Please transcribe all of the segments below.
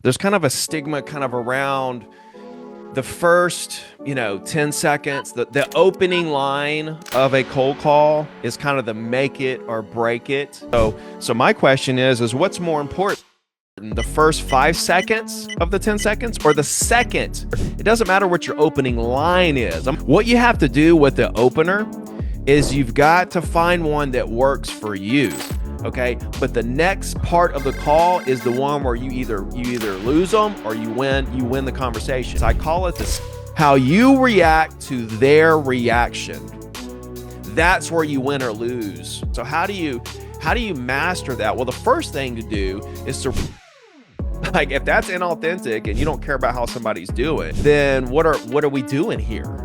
there's kind of a stigma kind of around the first 10 seconds. The opening line of a cold call is kind of the make it or break it. So my question is what's more important, the first 5 seconds of the 10 seconds or the second? It doesn't matter what your opening line is. What you have to do with the opener is you've got to find one that works for you. Okay, but the next part of the call is the one where you either lose them or you win the conversation. So I call it this: how you react to their reaction. That's where you win or lose. So how do you master that? Well, the first thing to do is to, like, if that's inauthentic and you don't care about how somebody's doing, then what are we doing here?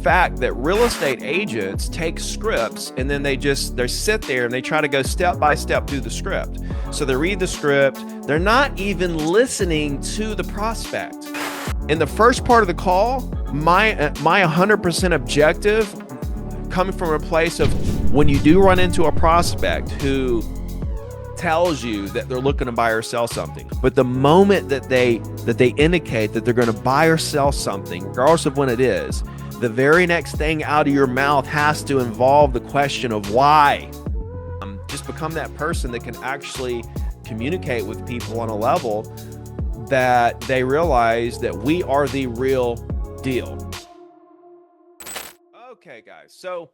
Fact that real estate agents take scripts and then they sit there and they try to go step by step through the script. So they read the script. They're not even listening to the prospect. In the first part of the call, my 100% objective, coming from a place of when you do run into a prospect who tells you that they're looking to buy or sell something, but the moment that they indicate that they're going to buy or sell something, regardless of when it is, the very next thing out of your mouth has to involve the question of why. Just become that person that can actually communicate with people on a level that they realize that we are the real deal. Okay, guys, so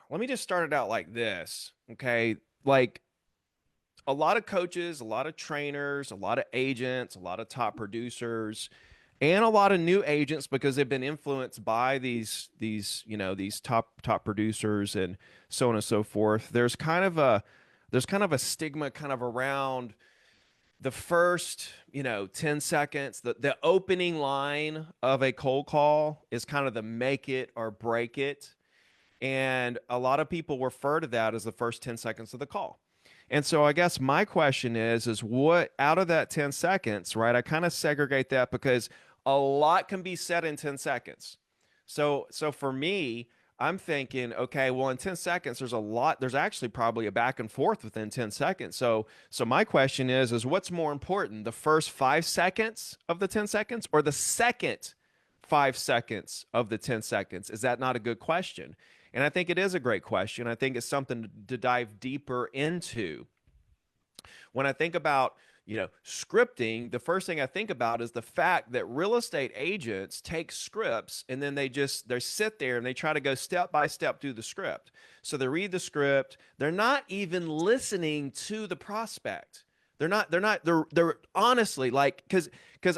let me just start it out like this. Okay, like, a lot of coaches, a lot of trainers, a lot of agents, a lot of top producers, and a lot of new agents, because they've been influenced by these top producers and so on and so forth. There's kind of a stigma kind of around the first 10 seconds. The opening line of a cold call is kind of the make it or break it. And a lot of people refer to that as the first 10 seconds of the call. And so I guess my question is what out of that 10 seconds, right? I kind of segregate that because a lot can be said in 10 seconds. So for me, I'm thinking, okay, well, in 10 seconds, there's actually probably a back and forth within 10 seconds. So my question is what's more important, the first 5 seconds of the 10 seconds or the second 5 seconds of the 10 seconds? Is that not a good question? And I think it is a great question. I think it's something to dive deeper into. When I think about, scripting, the first thing I think about is the fact that real estate agents take scripts and then they sit there and they try to go step by step through the script. So they read the script. They're not even listening to the prospect. They're honestly, like, because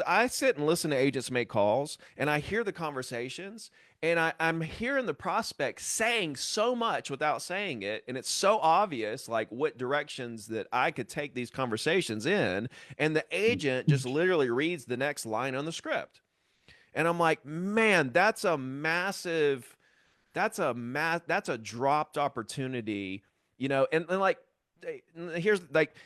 I sit and listen to agents make calls and I hear the conversations and I'm hearing the prospect saying so much without saying it. And it's so obvious, like, what directions that I could take these conversations in. And the agent just literally reads the next line on the script. And I'm like, man, that's a dropped opportunity, and like, here's like,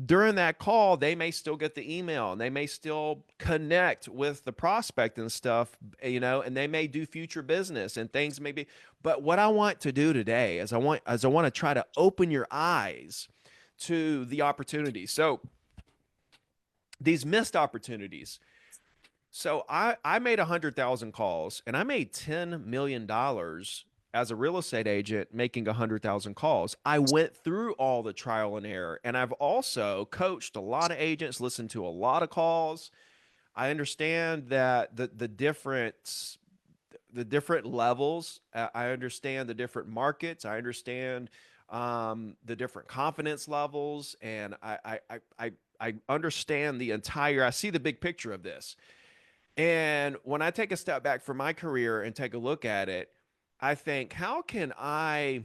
during that call, they may still get the email and they may still connect with the prospect and stuff, and they may do future business and things may be. But what I want to do today is I want to try to open your eyes to the opportunities. So these missed opportunities. So I made 100,000 calls and I made $10 million as a real estate agent making 100,000 calls. I went through all the trial and error, and I've also coached a lot of agents, listened to a lot of calls. I understand that the different levels. I understand the different markets. I understand the different confidence levels, and I understand the entire. I see the big picture of this. And when I take a step back from my career and take a look at it, I think, how can I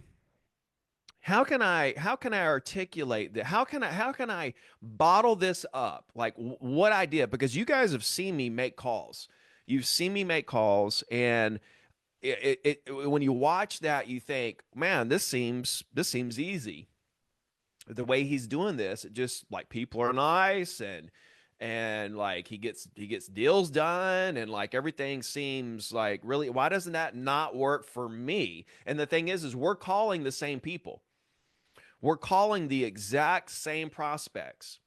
articulate that? How can I bottle this up? Like, what I did, because you guys have seen me make calls. You've seen me make calls, and when you watch that, you think, man, this seems easy. The way he's doing this, it just, like, people are nice and like he gets deals done, and like everything seems like, really, why doesn't that not work for me? And the thing is we're calling the same people. We're calling the exact same prospects.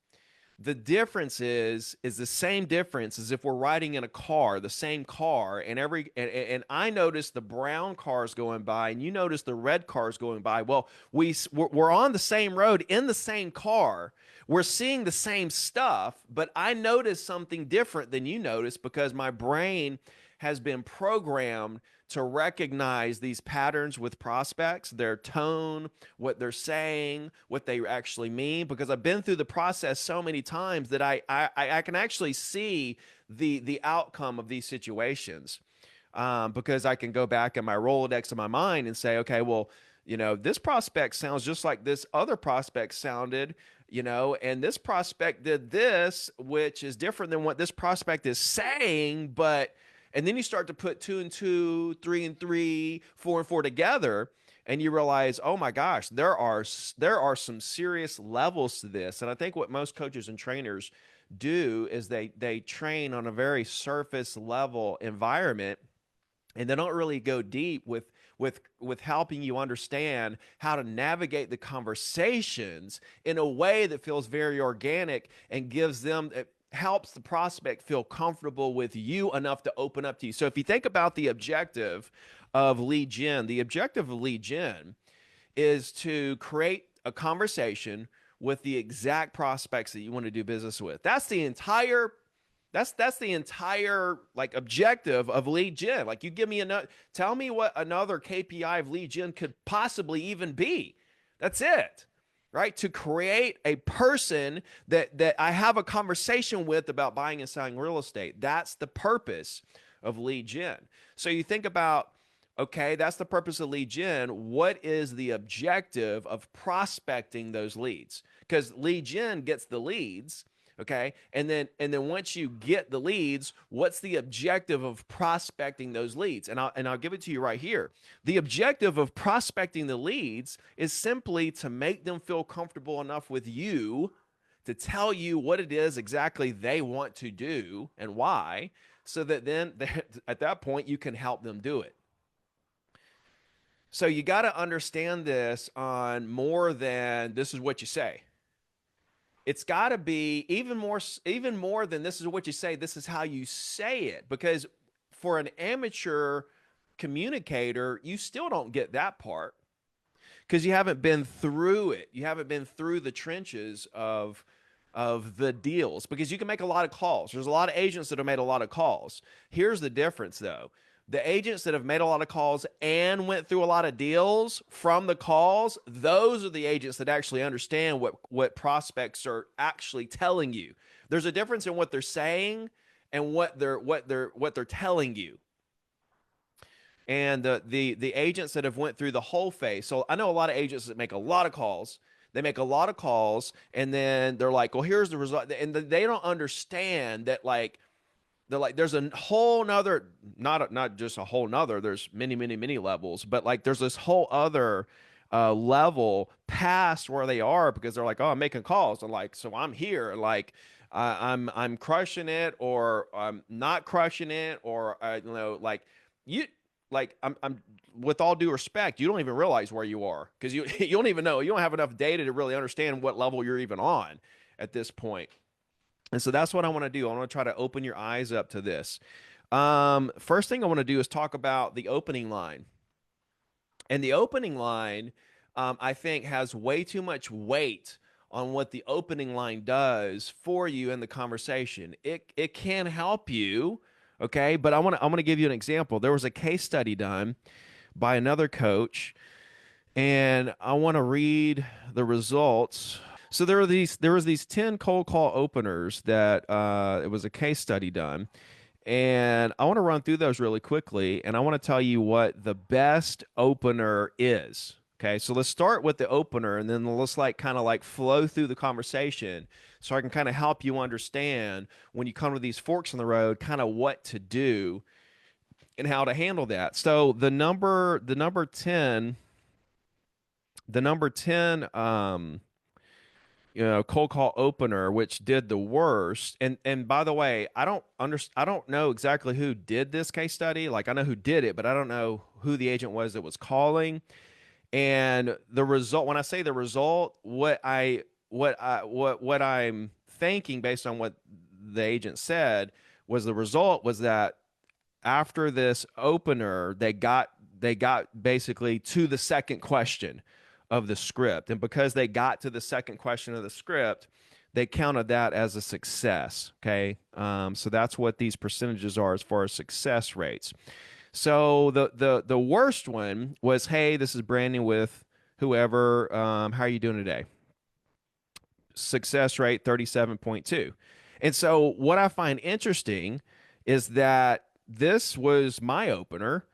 The difference is the same difference as if we're riding in a car, the same car, and and I notice the brown cars going by, and you notice the red cars going by. Well, we're on the same road in the same car. We're seeing the same stuff, but I notice something different than you notice because my brain has been programmed to recognize these patterns with prospects, their tone, what they're saying, what they actually mean. Because I've been through the process so many times that I can actually see the outcome of these situations. Because I can go back in my Rolodex of my mind and say, okay, well, this prospect sounds just like this other prospect sounded, and this prospect did this, which is different than what this prospect is saying, but and then you start to put two and two, three and three, four and four together, and you realize, oh my gosh, there are some serious levels to this. And I think what most coaches and trainers do is they train on a very surface level environment, and they don't really go deep with helping you understand how to navigate the conversations in a way that feels very organic and gives them it helps the prospect feel comfortable with you enough to open up to you. So if you think about the objective of lead gen, the objective of lead gen is to create a conversation with the exact prospects that you want to do business with. That's the entire like objective of lead gen. Like, you give me another, tell me what another KPI of lead gen could possibly even be. That's it. Right? To create a person that I have a conversation with about buying and selling real estate. That's the purpose of lead gen. So you think about, okay, that's the purpose of lead gen. What is the objective of prospecting those leads? Because lead gen gets the leads, okay, and then once you get the leads, what's the objective of prospecting those leads? And I'll give it to you right here. The objective of prospecting the leads is simply to make them feel comfortable enough with you to tell you what it is exactly they want to do and why, so that then at that point you can help them do it. So you got to understand this on more than this is what you say. It's got to be even more than this is what you say, this is how you say it, because for an amateur communicator, you still don't get that part because you haven't been through it. You haven't been through the trenches of the deals, because you can make a lot of calls. There's a lot of agents that have made a lot of calls. Here's the difference though. The agents that have made a lot of calls and went through a lot of deals from the calls, those are the agents that actually understand what prospects are actually telling you. There's a difference in what they're saying and what they're telling you. And the agents that have went through the whole phase. So I know a lot of agents that make a lot of calls. They make a lot of calls, and then they're like, well, here's the result. And they don't understand that, like, they're like, there's a whole nother, not just a whole nother, there's many, many, many levels, but like there's this whole other level past where they are, because they're like, oh, I'm making calls. And like, so I'm here, like, I'm crushing it, or I'm not crushing it, or like you, like I'm with all due respect, you don't even realize where you are, because you you don't even know, you don't have enough data to really understand what level you're even on at this point. And so that's what I want to do. I want to try to open your eyes up to this. First thing I want to do is talk about the opening line. And the opening line, I think, has way too much weight on what the opening line does for you in the conversation. It can help you, okay? But I'm gonna give you an example. There was a case study done by another coach, and I want to read the results. So there was these 10 cold call openers that it was a case study done. And I want to run through those really quickly, and I want to tell you what the best opener is. Okay, so let's start with the opener, and then let's like kind of like flow through the conversation so I can kind of help you understand when you come to these forks in the road, kind of what to do and how to handle that. So the number 10 cold call opener, which did the worst. And by the way, I don't know exactly who did this case study. Like, I know who did it, but I don't know who the agent was that was calling. And the result, when I say the result, what I'm thinking based on what the agent said was the result was that after this opener, they got basically to the second question of the script. And because they got to the second question of the script, they counted that as a success. Okay. So that's what these percentages are as far as success rates. So the worst one was, hey, this is Brandon with whoever. How are you doing today? Success rate 37.2. And so what I find interesting is that this was my opener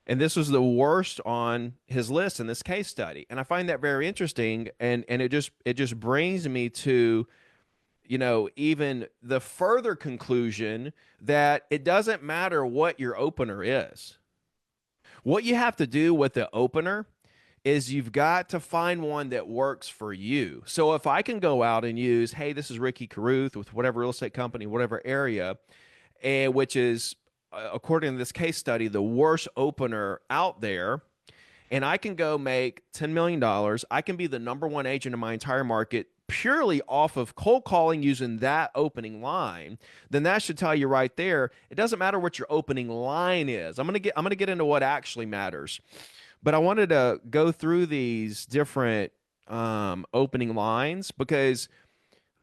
and this was the worst on his list in this case study. And I find that very interesting, and it just brings me to, even the further conclusion that it doesn't matter what your opener is. What you have to do with the opener is you've got to find one that works for you. So if I can go out and use, hey, this is Ricky Carruth with whatever real estate company, whatever area, and which is, according to this case study, the worst opener out there, and I can go make $10 million, I can be the number one agent in my entire market purely off of cold calling using that opening line, then that should tell you right there, it doesn't matter what your opening line is. I'm gonna get into what actually matters. But I wanted to go through these different opening lines because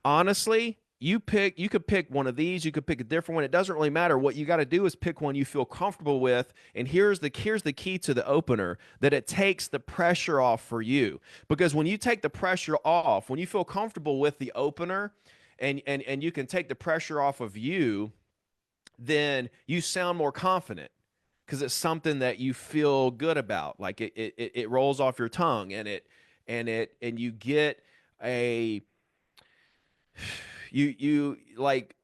honestly, you could pick one of these, you could pick a different one. It doesn't really matter. What you got to do is pick one you feel comfortable with. And here's the key to the opener, that it takes the pressure off for you. Because when you take the pressure off, when you feel comfortable with the opener and you can take the pressure off of you, then you sound more confident because it's something that you feel good about. Like it rolls off your tongue, and you get a you like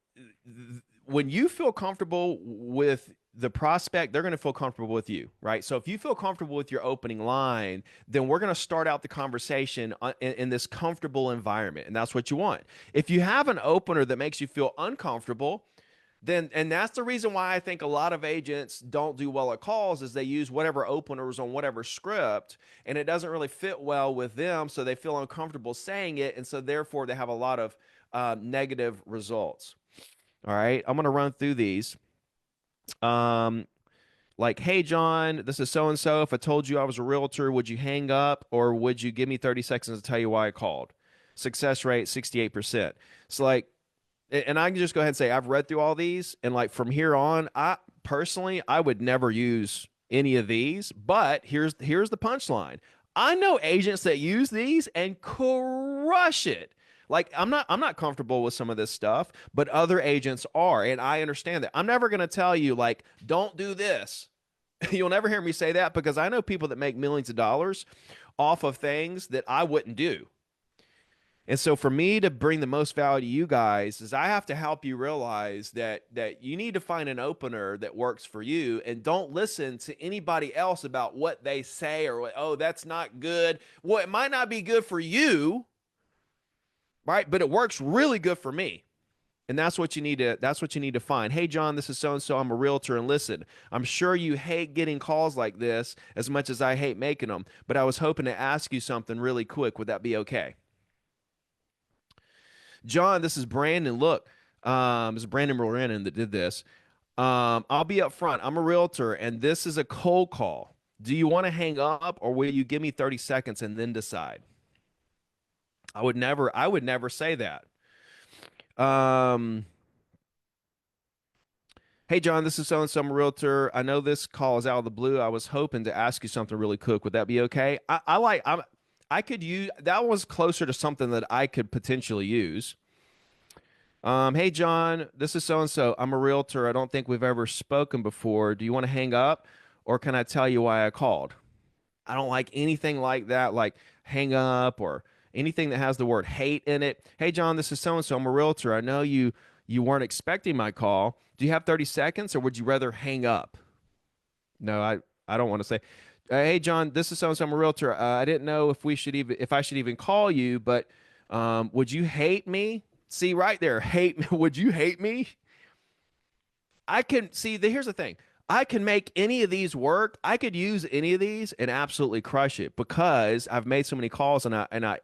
when you feel comfortable with the prospect, they're going to feel comfortable with you, right? So if you feel comfortable with your opening line, then we're going to start out the conversation in this comfortable environment, and that's what you want. If you have an opener that makes you feel uncomfortable, then and that's the reason why I think a lot of agents don't do well at calls is they use whatever openers on whatever script, and it doesn't really fit well with them, so they feel uncomfortable saying it, and so therefore they have a lot of negative results. All right, I'm going to run through these. Um, like, hey, John, this is so and so. If I told you I was a realtor, would you hang up or would you give me 30 seconds to tell you why I called? Success rate 68%. So, like, and I can just go ahead and say I've read through all these, and like from here on, I personally I would never use any of these. But here's the punchline. I know agents that use these and crush it. Like I'm not comfortable with some of this stuff, but other agents are, and I understand that. I'm never going to tell you like don't do this. You'll never hear me say that because I know people that make millions of dollars off of things that I wouldn't do. And so for me to bring the most value to you guys is I have to help you realize that you need to find an opener that works for you and don't listen to anybody else about what they say or what, oh, that's not good. Well, it might not be good for you, right? But it works really good for me. And that's what you need to find. Hey John, this is so and so. I'm a realtor, and listen, I'm sure you hate getting calls like this as much as I hate making them, but I was hoping to ask you something really quick. Would that be okay? John, this is Brandon. Look, this is Brandon Moranin that did this. I'll be up front. I'm a realtor, and this is a cold call. Do you want to hang up, or will you give me 30 seconds and then decide? I would never say that. Um, hey, John, this is so and so. I'm a realtor. I know this call is out of the blue. I was hoping to ask you something really quick. Would that be okay? I could use that was closer to something that I could potentially use. Hey John, this is so and so. I'm a realtor. I don't think we've ever spoken before. Do you want to hang up or can I tell you why I called? I don't like anything like that, like hang up or anything that has the word hate in it. Hey John, this is so and so. I'm a realtor. I know you weren't expecting my call. Do you have 30 seconds or would you rather hang up? No, I don't want to say. Hey John, this is so and so. I'm a realtor. I didn't know if I should even call you, but would you hate me? See right there, hate me. Would you hate me? I can see. Here's the thing. I can make any of these work. I could use any of these and absolutely crush it because I've made so many calls and I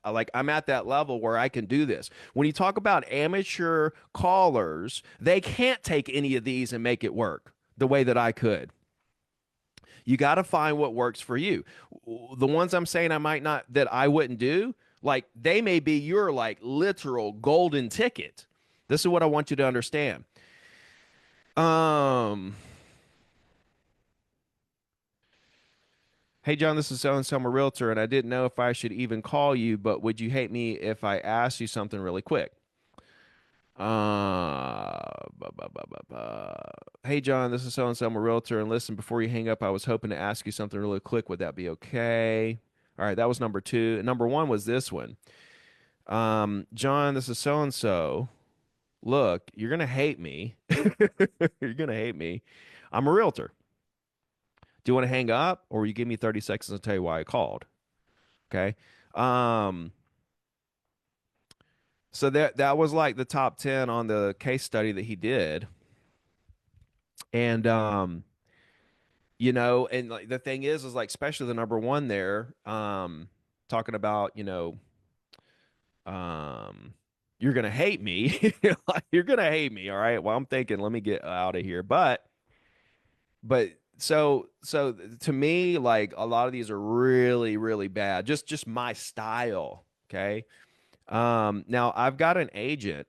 like I'm at that level where I can do this. When you talk about amateur callers, they can't take any of these and make it work the way that I could. You got to find what works for you. The ones I'm saying I might not that I wouldn't do, like they may be your like literal golden ticket. This is what I want you to understand. Um Hey John, this is so and so. I'm a realtor, and I didn't know if I should even call you, but would you hate me if I asked you something really quick? Hey John, this is so and so. I'm a realtor, and listen, before you hang up, I was hoping to ask you something really quick. Would that be okay? All right, that was number two. And number one was this one. John, this is so and so. Look, you're gonna hate me. You're gonna hate me. I'm a realtor. Do you want to hang up, or will you give me 30 seconds to tell you why I called? Okay. Um, so that was like the top 10 on the case study that he did. And and like the thing is like especially the number one there, talking about, um you're gonna hate me. You're gonna hate me, all right. Well, I'm thinking, let me get out of here. But so to me, like a lot of these are really, really bad. Just my style. Okay. Now I've got an agent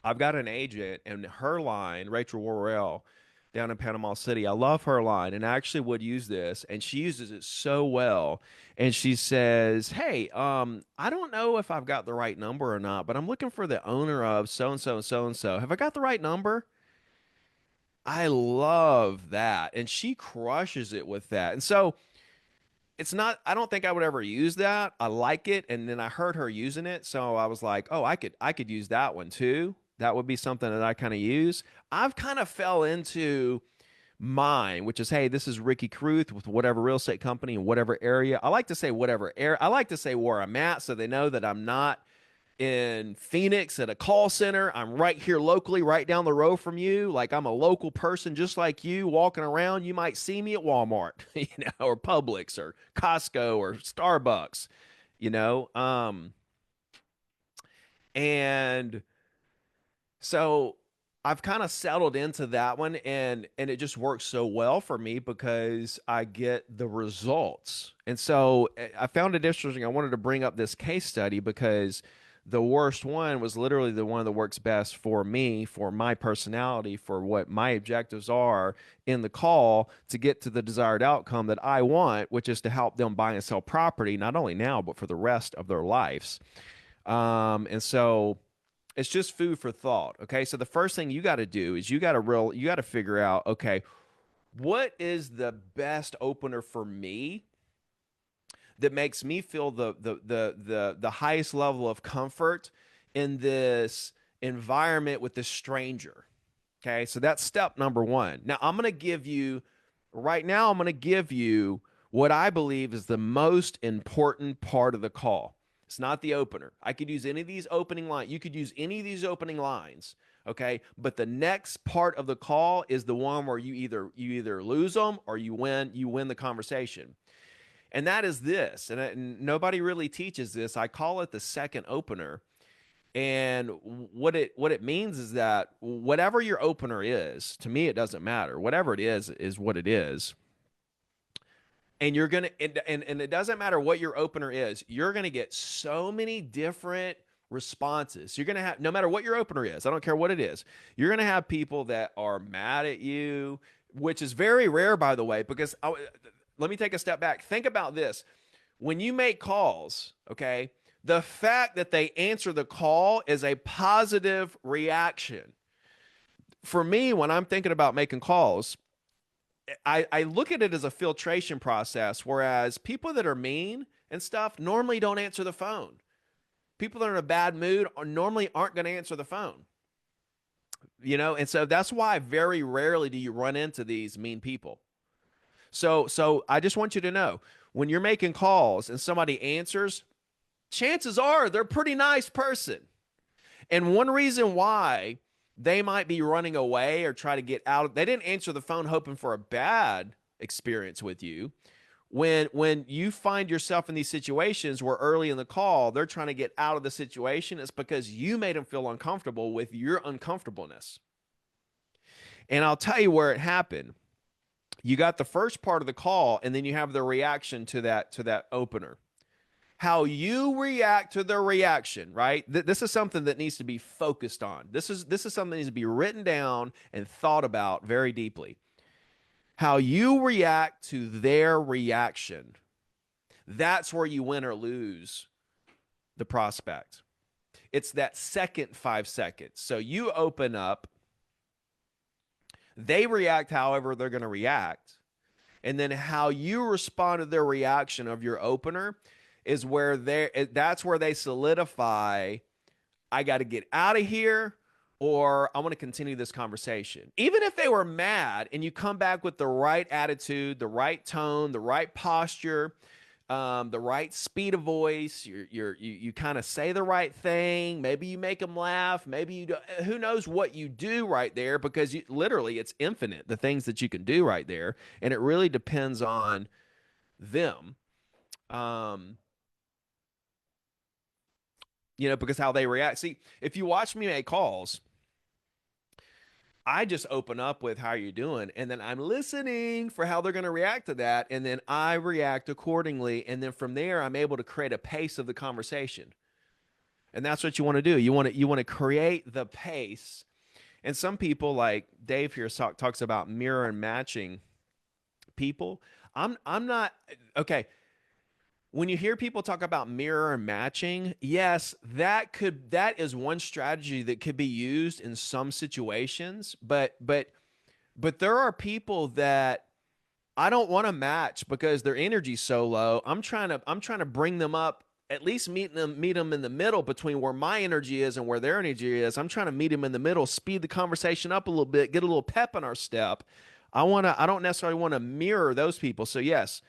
and her line, Rachel Worrell, down in Panama City. I love her line and I actually would use this, and she uses it so well. And she says, "Hey, I don't know if I've got the right number or not, but I'm looking for the owner of so and so and so and so. Have I got the right number?" I love that. And she crushes it with that. And so it's not, I don't think I would ever use that. I like it. And then I heard her using it. So I was like, oh, I could use that one too. That would be something that I kind of use. I've kind of fell into mine, which is, hey, this is Ricky Carruth with whatever real estate company in whatever area. I like to say whatever area. I like to say where I'm at so they know that I'm not in Phoenix at a call center. I'm right here locally, right down the road from you. Like I'm a local person just like you walking around. You might see me at Walmart, or Publix or Costco or Starbucks, you know. And so I've kind of settled into that one, and it just works so well for me because I get the results. And so I found it interesting. I wanted to bring up this case study because the worst one was literally the one that works best for me, for my personality, for what my objectives are in the call to get to the desired outcome that I want, which is to help them buy and sell property, not only now, but for the rest of their lives. And so it's just food for thought. Okay. So the first thing you got to do is you got to figure out, okay, what is the best opener for me that makes me feel the highest level of comfort in this environment with this stranger. Okay. So that's step number one. Now I'm going to give you what I believe is the most important part of the call. It's not the opener. I could use any of these opening lines. You could use any of these opening lines. Okay. But the next part of the call is the one where you either lose them or you win the conversation. And that is this. And nobody really teaches this. I call it the second opener. And what it means is that whatever your opener is, to me it doesn't matter. Whatever it is what it is. And you're gonna and it doesn't matter what your opener is, you're gonna get so many different responses. You're gonna have, no matter what your opener is, I don't care what it is, you're gonna have people that are mad at you, which is very rare, by the way, because let me take a step back. Think about this. When you make calls, okay, the fact that they answer the call is a positive reaction. For me, when I'm thinking about making calls, I look at it as a filtration process, whereas people that are mean and stuff normally don't answer the phone. People that are in a bad mood normally aren't going to answer the phone. And so that's why very rarely do you run into these mean people. So I just want you to know, when you're making calls and somebody answers, chances are they're a pretty nice person. And one reason why They might be running away or try to get out. They didn't answer the phone hoping for a bad experience with you. When you find yourself in these situations where early in the call they're trying to get out of the situation, it's because you made them feel uncomfortable with your uncomfortableness. And I'll tell you where it happened. You got the first part of the call, and then you have the reaction to that opener. How you react to the reaction, right? This is something that needs to be focused on. This is something that needs to be written down and thought about very deeply. How you react to their reaction. That's where you win or lose the prospect. It's that second 5 seconds. So you open up, they react however they're going to react. And then how you respond to their reaction of your opener is where that's where they solidify, I got to get out of here, or I want to continue this conversation. Even if they were mad and you come back with the right attitude, the right tone, the right posture, the right speed of voice, you kind of say the right thing. Maybe you make them laugh. Maybe you do, who knows what you do right there, because literally it's infinite, the things that you can do right there. And it really depends on them. Um, because how they react. See, if you watch me make calls, I just open up with how you doing, and then I'm listening for how they're going to react to that, and then I react accordingly, and then from there I'm able to create a pace of the conversation. And that's what you want to do. You want to create the pace. And some people, like Dave here talks about mirror and matching people. I'm not okay. When you hear people talk about mirror and matching, yes, that is one strategy that could be used in some situations, but there are people that I don't want to match because their energy's so low. I'm trying to bring them up, at least meet them in the middle between where my energy is and where their energy is. I'm trying to meet them in the middle, speed the conversation up a little bit, get a little pep in our step. I don't necessarily want to mirror those people. So yes,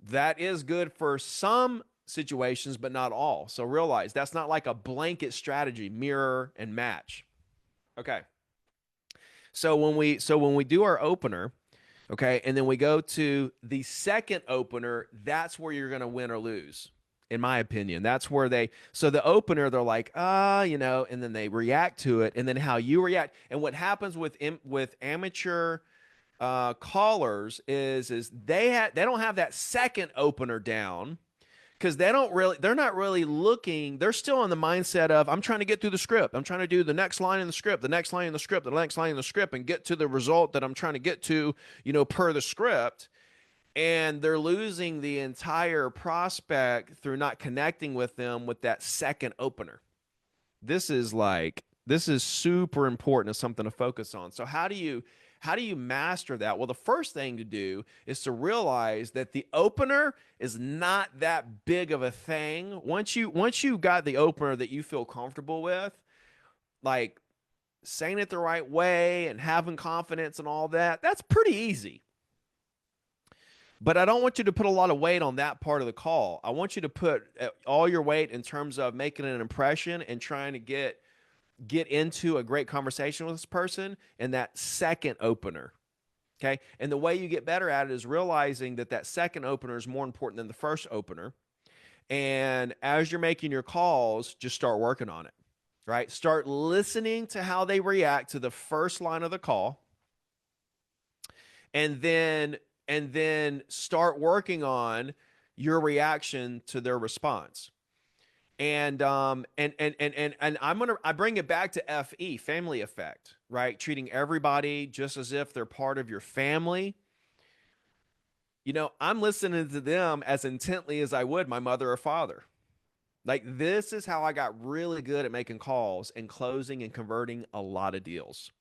that is good for some situations, but not all. So realize that's not like a blanket strategy, mirror and match. Okay. So when we do our opener, okay, and then we go to the second opener, that's where you're going to win or lose. In my opinion, that's where so the opener, they're like, and then they react to it, and then how you react. And what happens with amateur callers is they don't have that second opener down, because they're not really looking. They're still in the mindset of, I'm trying to get through the script. I'm trying to do the next line in the script, the next line in the script, the next line in the script, and get to the result that I'm trying to get to, per the script. And they're losing the entire prospect through not connecting with them with that second opener. This is super important. It's something to focus on. So how do you master that? Well, the first thing to do is to realize that the opener is not that big of a thing. Once you got the opener that you feel comfortable with, like saying it the right way and having confidence and all that, that's pretty easy. But I don't want you to put a lot of weight on that part of the call. I want you to put all your weight in terms of making an impression and trying to get into a great conversation with this person in that second opener. Okay. And the way you get better at it is realizing that second opener is more important than the first opener. And as you're making your calls, just start working on it, right? Start listening to how they react to the first line of the call. And then start working on your reaction to their response. And I bring it back to FE, family effect, right? Treating everybody just as if they're part of your family. I'm listening to them as intently as I would my mother or father. Like, this is how I got really good at making calls and closing and converting a lot of deals.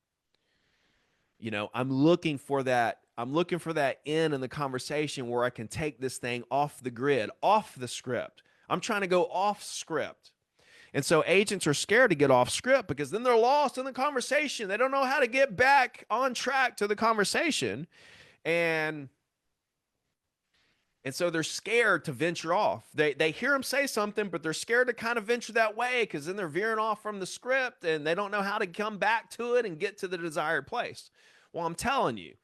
I'm looking for that. I'm looking for that in the conversation where I can take this thing off the grid, off the script. I'm trying to go off script. And so agents are scared to get off script because then they're lost in the conversation. They don't know how to get back on track to the conversation. And And so they're scared to venture off. They hear him say something, but they're scared to kind of venture that way because then they're veering off from the script and they don't know how to come back to it and get to the desired place. Well, I'm telling you,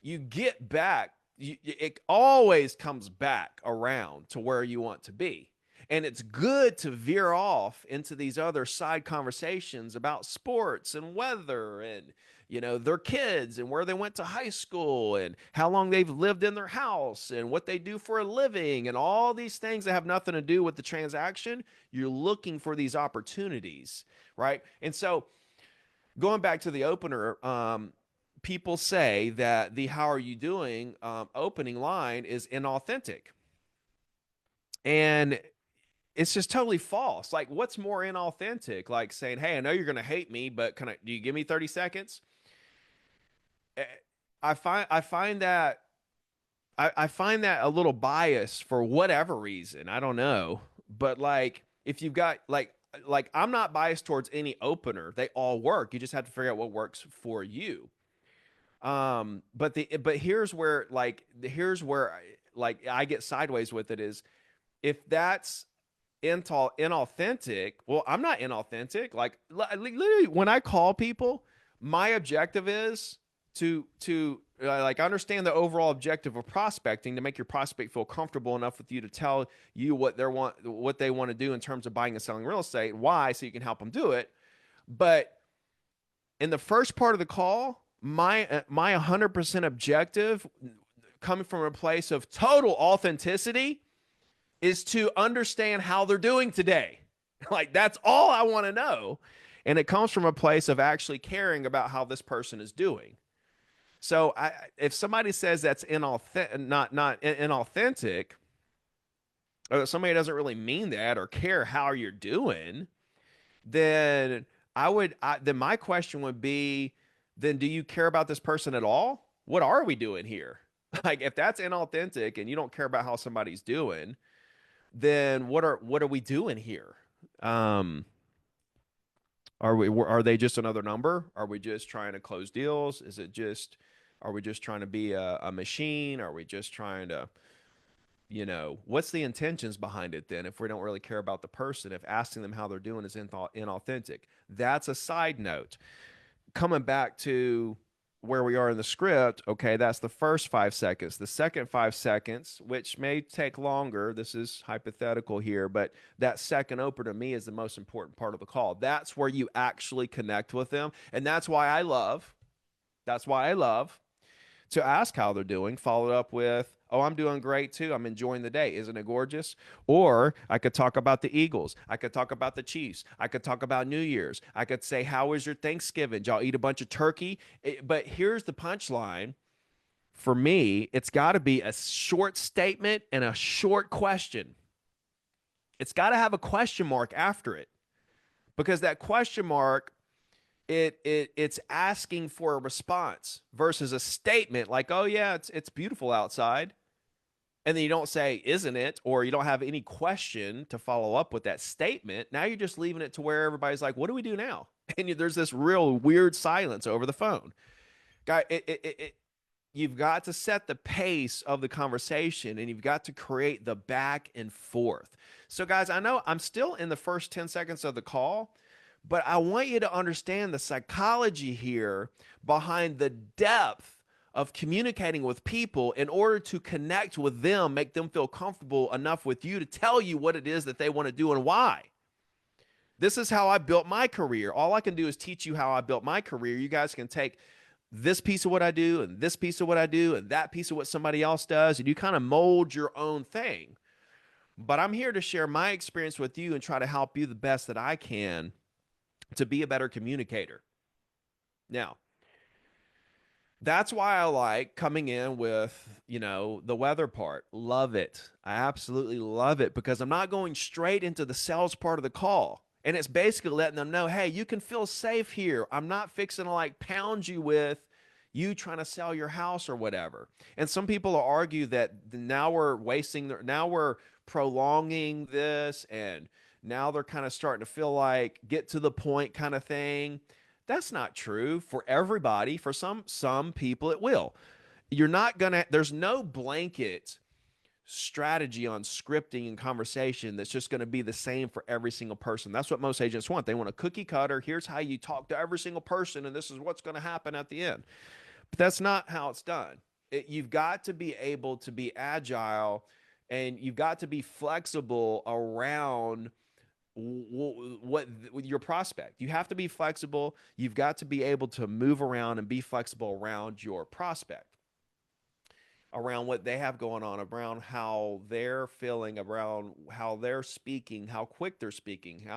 you get back, it always comes back around to where you want to be. And it's good to veer off into these other side conversations about sports and weather and their kids and where they went to high school and how long they've lived in their house and what they do for a living and all these things that have nothing to do with the transaction. You're looking for these opportunities, right? And so going back to the opener, people say that the "how are you doing" opening line is inauthentic, and it's just totally false. Like, what's more inauthentic? Like saying, "Hey, I know you're going to hate me, but do you give me 30 seconds?" Eh, I find that I find that a little biased for whatever reason. I don't know, but like if you've got like I'm not biased towards any opener. They all work. You just have to figure out what works for you. But here's where I get sideways with it is if that's inauthentic. Well, I'm not inauthentic. Like literally, when I call people, my objective is to like understand the overall objective of prospecting to make your prospect feel comfortable enough with you to tell you what they want to do in terms of buying and selling real estate, why, so you can help them do it. But in the first part of the call, my 100% objective, coming from a place of total authenticity, is to understand how they're doing today. Like that's all I want to know, and it comes from a place of actually caring about how this person is doing. So if somebody says that's not inauthentic, or somebody doesn't really mean that or care how you're doing, then then my question would be, then do you care about this person at all? What are we doing here? Like if that's inauthentic and you don't care about how somebody's doing, then what are we doing here? Um, are they just another number? Are we just trying to close deals? Are we just trying to be a machine? Are we just trying to, what's the intentions behind it then if we don't really care about the person, if asking them how they're doing is inauthentic? That's a side note. Coming back to where we are in the script, okay, that's the first 5 seconds. The second 5 seconds, which may take longer, this is hypothetical here, but that second opener to me is the most important part of the call. That's where you actually connect with them. And that's why I love to ask how they're doing, followed up with, "Oh, I'm doing great too. I'm enjoying the day. Isn't it gorgeous?" Or I could talk about the Eagles. I could talk about the Chiefs. I could talk about New Year's. I could say, "How was your Thanksgiving? Did y'all eat a bunch of turkey?" But here's the punchline. For me, it's got to be a short statement and a short question. It's got to have a question mark after it, because that question mark, it's asking for a response versus a statement like, "Oh yeah, it's beautiful outside," and then you don't say, "Isn't it?" or you don't have any question to follow up with that statement. Now you're just leaving it to where everybody's like, "What do we do now?" And there's this real weird silence over the phone. Guy, you've got to set the pace of the conversation and you've got to create the back and forth. So guys, I know I'm still in the first 10 seconds of the call, but I want you to understand the psychology here behind the depth of communicating with people in order to connect with them, make them feel comfortable enough with you to tell you what it is that they want to do and why. This is how I built my career. All I can do is teach you how I built my career. You guys can take this piece of what I do and this piece of what I do and that piece of what somebody else does, and you kind of mold your own thing. But I'm here to share my experience with you and try to help you the best that I can to be a better communicator. Now, that's why I like coming in with, the weather part. Love it. I absolutely love it because I'm not going straight into the sales part of the call. And it's basically letting them know, "Hey, you can feel safe here. I'm not fixing to like pound you with you trying to sell your house or whatever." And some people will argue that now we're prolonging this, and now they're kind of starting to feel like get to the point kind of thing. That's not true for everybody. For some people it will. You're not gonna, there's no blanket strategy on scripting and conversation that's just going to be the same for every single person. That's what most agents want. They want a cookie cutter. Here's how you talk to every single person, and this is what's going to happen at the end. But that's not how it's done. You've got to be able to be agile, and you've got to be flexible around what your prospect. You have to be flexible. You've got to be able to move around and be flexible around your prospect, around what they have going on, around how they're feeling, around how they're speaking, how quick they're speaking,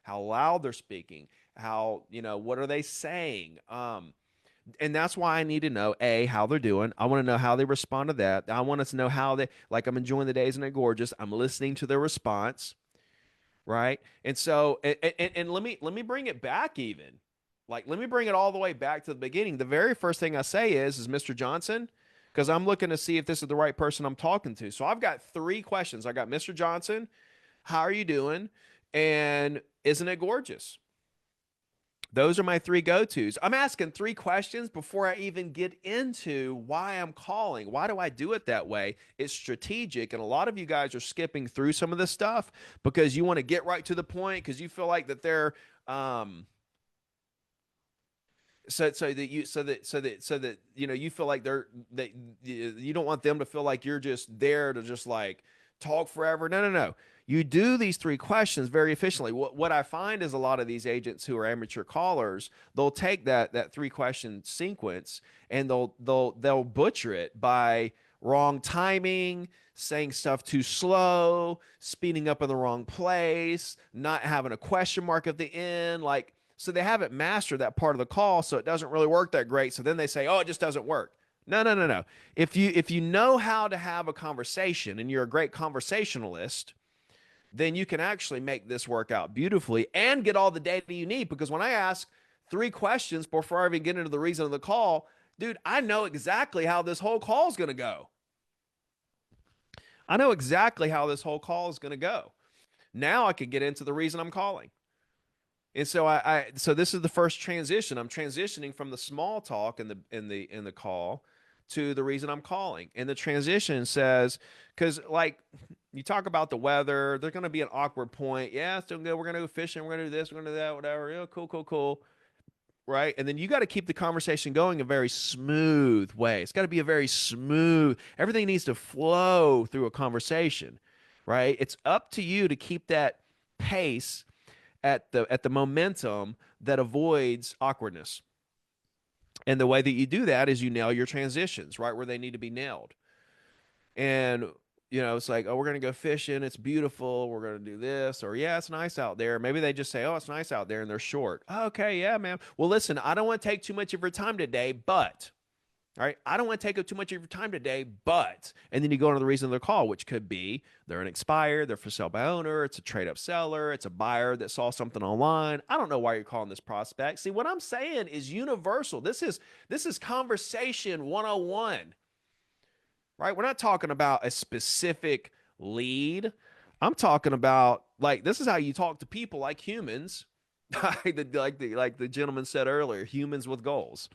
how loud they're speaking, how, what are they saying? And that's why I need to know how they're doing. I want to know how they respond to that. I want us to know how they, like, I'm enjoying the days and they're gorgeous. I'm listening to their response, right? And so, and let me bring it back even. Like, let me bring it all the way back to the beginning. The very first thing I say is Mr. Johnson, because I'm looking to see if this is the right person I'm talking to. So I've got three questions. I got Mr. Johnson, how are you doing? And isn't it gorgeous? Those are my three go-tos. I'm asking three questions before I even get into why I'm calling. Why do I do it that way? It's strategic. And a lot of you guys are skipping through some of this stuff because you want to get right to the point because you feel like that they're so that you feel like that you don't want them to feel like you're just there to just like talk forever. No, no, no. You do these three questions very efficiently. What I find is a lot of these agents who are amateur callers, they'll take that three question sequence and they'll butcher it by wrong timing, saying stuff too slow, speeding up in the wrong place, not having a question mark at the end, like, so they haven't mastered that part of the call, so it doesn't really work that great. So then they say, "Oh, it just doesn't work." No, no, no, no. If you know how to have a conversation and you're a great conversationalist, then you can actually make this work out beautifully and get all the data you need. Because when I ask three questions before I even get into the reason of the call, dude, I know exactly how this whole call is going to go. I know exactly how this whole call is going to go. Now I can get into the reason I'm calling. And so so this is the first transition. I'm transitioning from the small talk in the call to the reason I'm calling. And the transition says, because like you talk about the weather, there's going to be an awkward point. Yeah, it's doing good. We're going to go fishing. We're going to do this. We're going to do that. Whatever. Yeah, cool, cool, cool. Right. And then you got to keep the conversation going a very smooth way. It's got to be a very smooth. Everything needs to flow through a conversation. Right. It's up to you to keep that pace at the momentum that avoids awkwardness. And the way that you do that is you nail your transitions right where they need to be nailed. And it's like, oh, we're gonna go fishing. It's beautiful. We're gonna do this, or yeah, it's nice out there. Maybe they just say, oh, it's nice out there, and they're short. Oh, okay, yeah, man. Well, listen, I don't want to take too much of your time today, but all right, I don't want to take up too much of your time today, but, and then you go into the reason of their call, which could be they're an expired, they're for sale by owner, it's a trade up seller, it's a buyer that saw something online. I don't know why you're calling this prospect. See, what I'm saying is universal. This is conversation 101, right? We're not talking about a specific lead. I'm talking about like this is how you talk to people like humans, like the gentleman said earlier, humans with goals.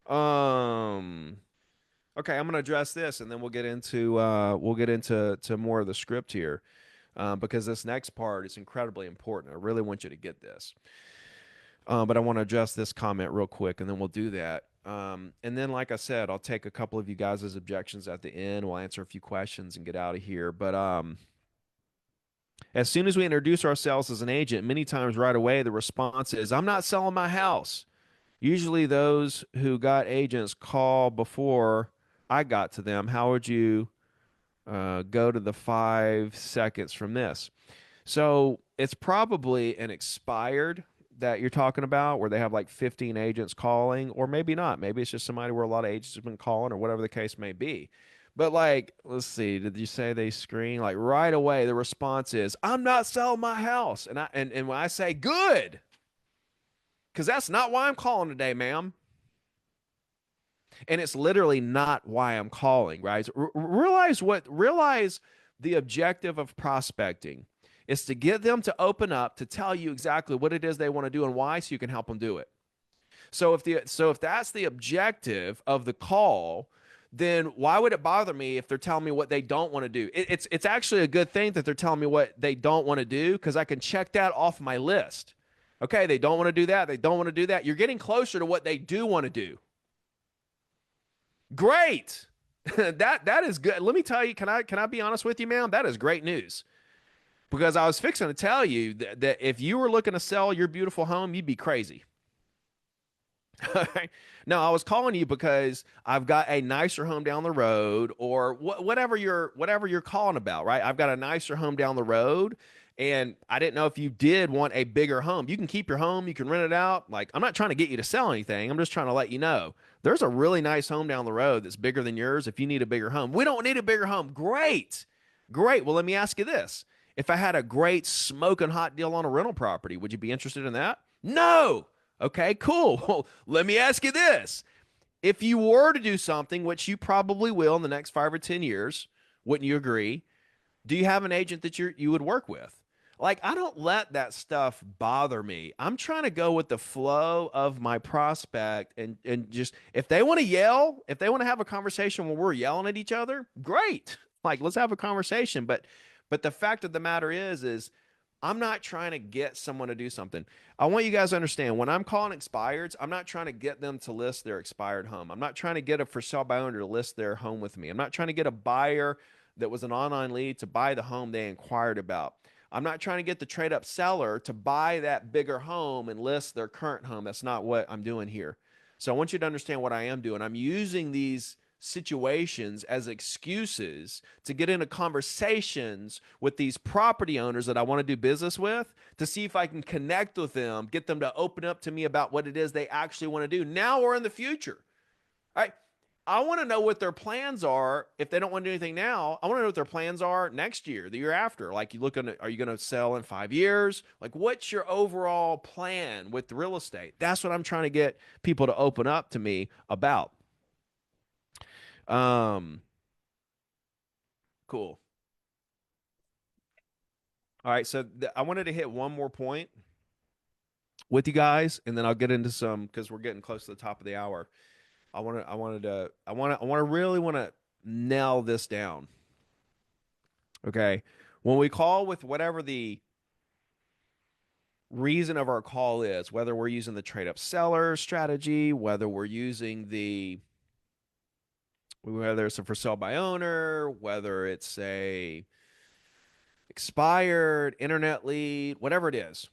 Um. Okay, I'm going to address this, and then we'll get into to more of the script here, because this next part is incredibly important. I really want you to get this, but I want to address this comment real quick, and then we'll do that. And then, like I said, I'll take a couple of you guys' objections at the end. We'll answer a few questions and get out of here. But as soon as we introduce ourselves as an agent, many times right away the response is, "I'm not selling my house." Usually those who got agents call before I got to them. How would you go to the 5 seconds from this? So it's probably an expired that you're talking about where they have like 15 agents calling, or maybe not. Maybe it's just somebody where a lot of agents have been calling or whatever the case may be. But like, let's see, did you say they screen? Like right away, the response is, "I'm not selling my house." And when I say good, because that's not why I'm calling today, ma'am. And it's literally not why I'm calling, right? Realize the objective of prospecting is to get them to open up to tell you exactly what it is they want to do and why, so you can help them do it. So if that's the objective of the call, then why would it bother me if they're telling me what they don't want to do? It's actually a good thing that they're telling me what they don't want to do because I can check that off my list. Okay, they don't want to do that. They don't want to do that. You're getting closer to what they do want to do. Great. That is good. Let me tell you, can I be honest with you, man? That is great news. Because I was fixing to tell you that if you were looking to sell your beautiful home, you'd be crazy. No, I was calling you because I've got a nicer home down the road, or whatever you're calling about, right? I've got a nicer home down the road, and I didn't know if you did want a bigger home. You can keep your home, you can rent it out. Like, I'm not trying to get you to sell anything. I'm just trying to let you know there's a really nice home down the road that's bigger than yours. If you need a bigger home, we don't need a bigger home. Great, great. Well, let me ask you this: if I had a great smoking hot deal on a rental property, would you be interested in that? No. Okay, cool. Well, let me ask you this. If you were to do something, which you probably will in the next 5 or 10 years, wouldn't you agree? Do you have an agent that you would work with? Like, I don't let that stuff bother me. I'm trying to go with the flow of my prospect, and just if they want to yell, if they want to have a conversation where we're yelling at each other, great. Like, let's have a conversation. But the fact of the matter is I'm not trying to get someone to do something. I want you guys to understand when I'm calling expireds, I'm not trying to get them to list their expired home. I'm not trying to get a for sale by owner to list their home with me. I'm not trying to get a buyer that was an online lead to buy the home they inquired about. I'm not trying to get the trade up seller to buy that bigger home and list their current home. That's not what I'm doing here. So I want you to understand what I am doing. I'm using these situations as excuses to get into conversations with these property owners that I want to do business with to see if I can connect with them, get them to open up to me about what it is they actually want to do now or in the future. All right. I want to know what their plans are. If they don't want to do anything now, I want to know what their plans are next year, the year after. Like, you looking at, are you going to sell in 5 years? Like, what's your overall plan with the real estate? That's what I'm trying to get people to open up to me about. Um, cool. All right, so I wanted to hit one more point with you guys, and then I'll get into some because we're getting close to the top of the hour. I really want to nail this down. Okay, when we call with whatever the reason of our call is, whether we're using the trade up seller strategy, whether we're using whether it's a for sale by owner, whether it's a expired internet lead, whatever it is,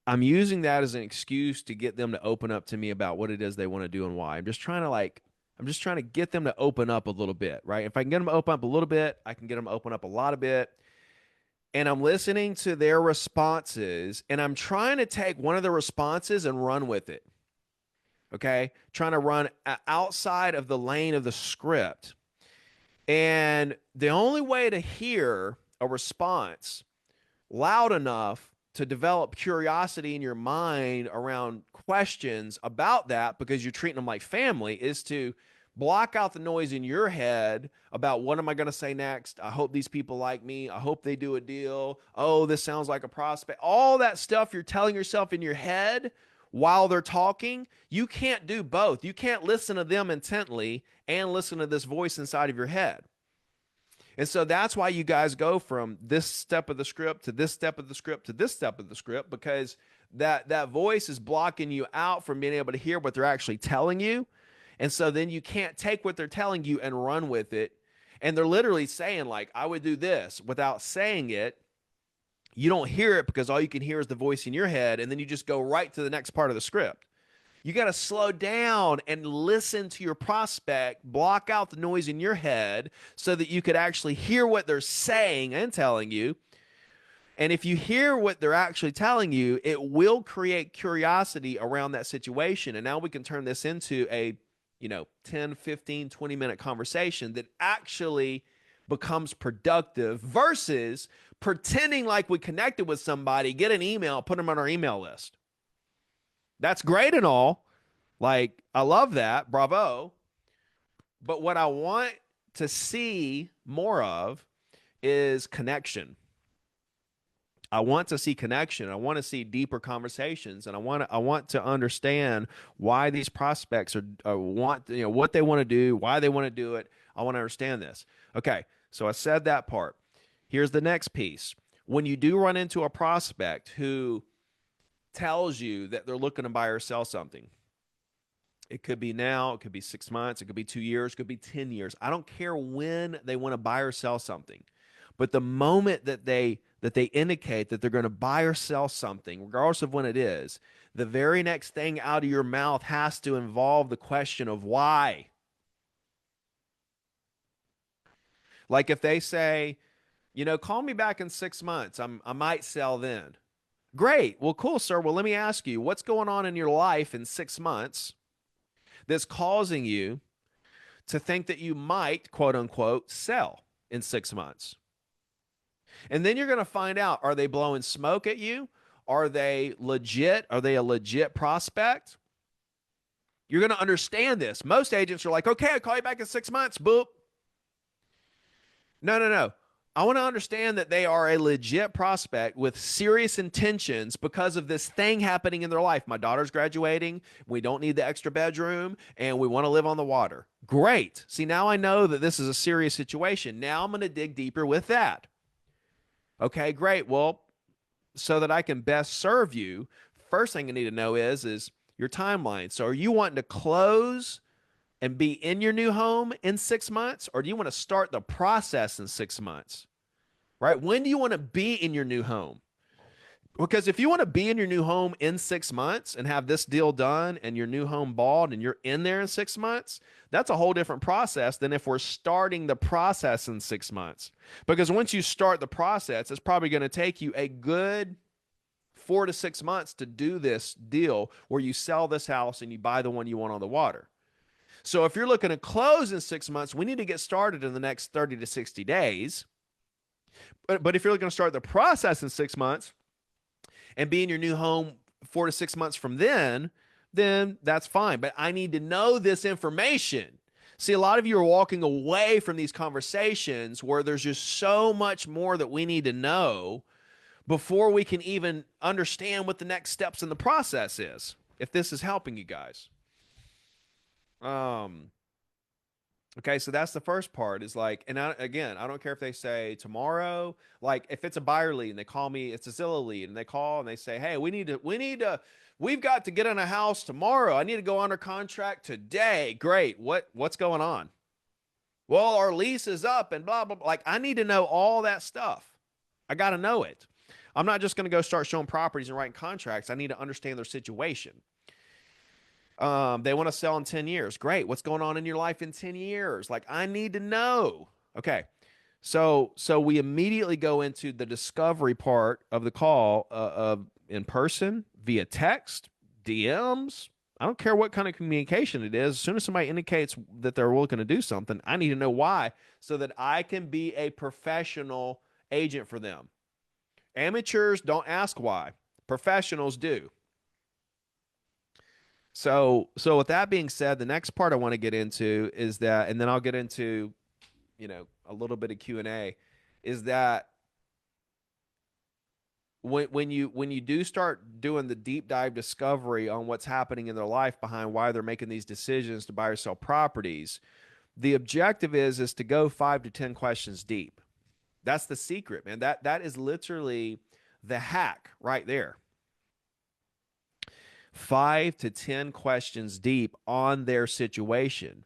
I'm using that as an excuse to get them to open up to me about what it is they want to do and why. I'm just trying to get them to open up a little bit, right? If I can get them to open up a little bit, I can get them to open up a lot of bit. And I'm listening to their responses, and I'm trying to take one of the responses and run with it. Okay? Trying to run outside of the lane of the script. And the only way to hear a response loud enough to develop curiosity in your mind around questions about that, because you're treating them like family, is to block out the noise in your head about what am I going to say next? I hope these people like me. I hope they do a deal. Oh, this sounds like a prospect. All that stuff you're telling yourself in your head while they're talking, you can't do both. You can't listen to them intently and listen to this voice inside of your head. And so that's why you guys go from this step of the script to this step of the script to this step of the script, because that voice is blocking you out from being able to hear what they're actually telling you. And so then you can't take what they're telling you and run with it. And they're literally saying, like, I would do this without saying it. You don't hear it because all you can hear is the voice in your head. And then you just go right to the next part of the script. You got to slow down and listen to your prospect, block out the noise in your head so that you could actually hear what they're saying and telling you. And if you hear what they're actually telling you, it will create curiosity around that situation. And now we can turn this into a 10, 15, 20-minute conversation that actually becomes productive versus pretending like we connected with somebody, get an email, put them on our email list. That's great and all. Like, I love that. Bravo. But what I want to see more of is connection. I want to see connection. I want to see deeper conversations, and I want to understand why these prospects are want what they want to do, why they want to do it. I want to understand this. Okay, so I said that part. Here's the next piece. When you do run into a prospect who tells you that they're looking to buy or sell something, it could be now, it could be 6 months, it could be 2 years, it could be 10 years. I don't care when they want to buy or sell something. But the moment that they indicate that they're going to buy or sell something, regardless of when it is, the very next thing out of your mouth has to involve the question of why. Like if they say, call me back in 6 months, I might sell then. Great. Well, cool, sir. Well, let me ask you, what's going on in your life in 6 months that's causing you to think that you might, quote unquote, sell in 6 months? And then you're going to find out, are they blowing smoke at you? Are they legit? Are they a legit prospect? You're going to understand this. Most agents are like, okay, I'll call you back in 6 months. Boop. No, no, no. I want to understand that they are a legit prospect with serious intentions because of this thing happening in their life. My daughter's graduating. We don't need the extra bedroom and we want to live on the water. Great. See, now I know that this is a serious situation. Now I'm going to dig deeper with that. Okay, great. Well, so that I can best serve you, first thing I need to know is your timeline. So are you wanting to close and be in your new home in 6 months, or do you want to start the process in 6 months? Right? When do you want to be in your new home? Because if you want to be in your new home in 6 months and have this deal done and your new home bought and you're in there in 6 months, that's a whole different process than if we're starting the process in 6 months. Because once you start the process, it's probably going to take you a good 4 to 6 months to do this deal where you sell this house and you buy the one you want on the water. So if you're looking to close in 6 months, we need to get started in the next 30 to 60 days. But if you're looking to start the process in 6 months and be in your new home 4 to 6 months from then that's fine. But I need to know this information. See, a lot of you are walking away from these conversations where there's just so much more that we need to know before we can even understand what the next steps in the process is, if this is helping you guys. Okay, so that's the first part is like, and again, I don't care if they say tomorrow, like if it's a buyer lead and they call me, it's a Zillow lead and they call and they say, hey, we've got to get in a house tomorrow. I need to go under contract today. Great. What's going on? Well, our lease is up and blah, blah, blah. Like I need to know all that stuff. I got to know it. I'm not just going to go start showing properties and writing contracts. I need to understand their situation. They want to sell in 10 years. Great. What's going on in your life in 10 years? Like, I need to know. Okay. So we immediately go into the discovery part of the call of in person, via text, DMs. I don't care what kind of communication it is. As soon as somebody indicates that they're looking to do something, I need to know why so that I can be a professional agent for them. Amateurs don't ask why. Professionals do. So with that being said, the next part I want to get into is that, and then I'll get into, a little bit of Q&A, is that when you do start doing the deep dive discovery on what's happening in their life behind why they're making these decisions to buy or sell properties, the objective is to go 5 to 10 questions deep. That's the secret, man. That is literally the hack right there. 5 to 10 questions deep on their situation.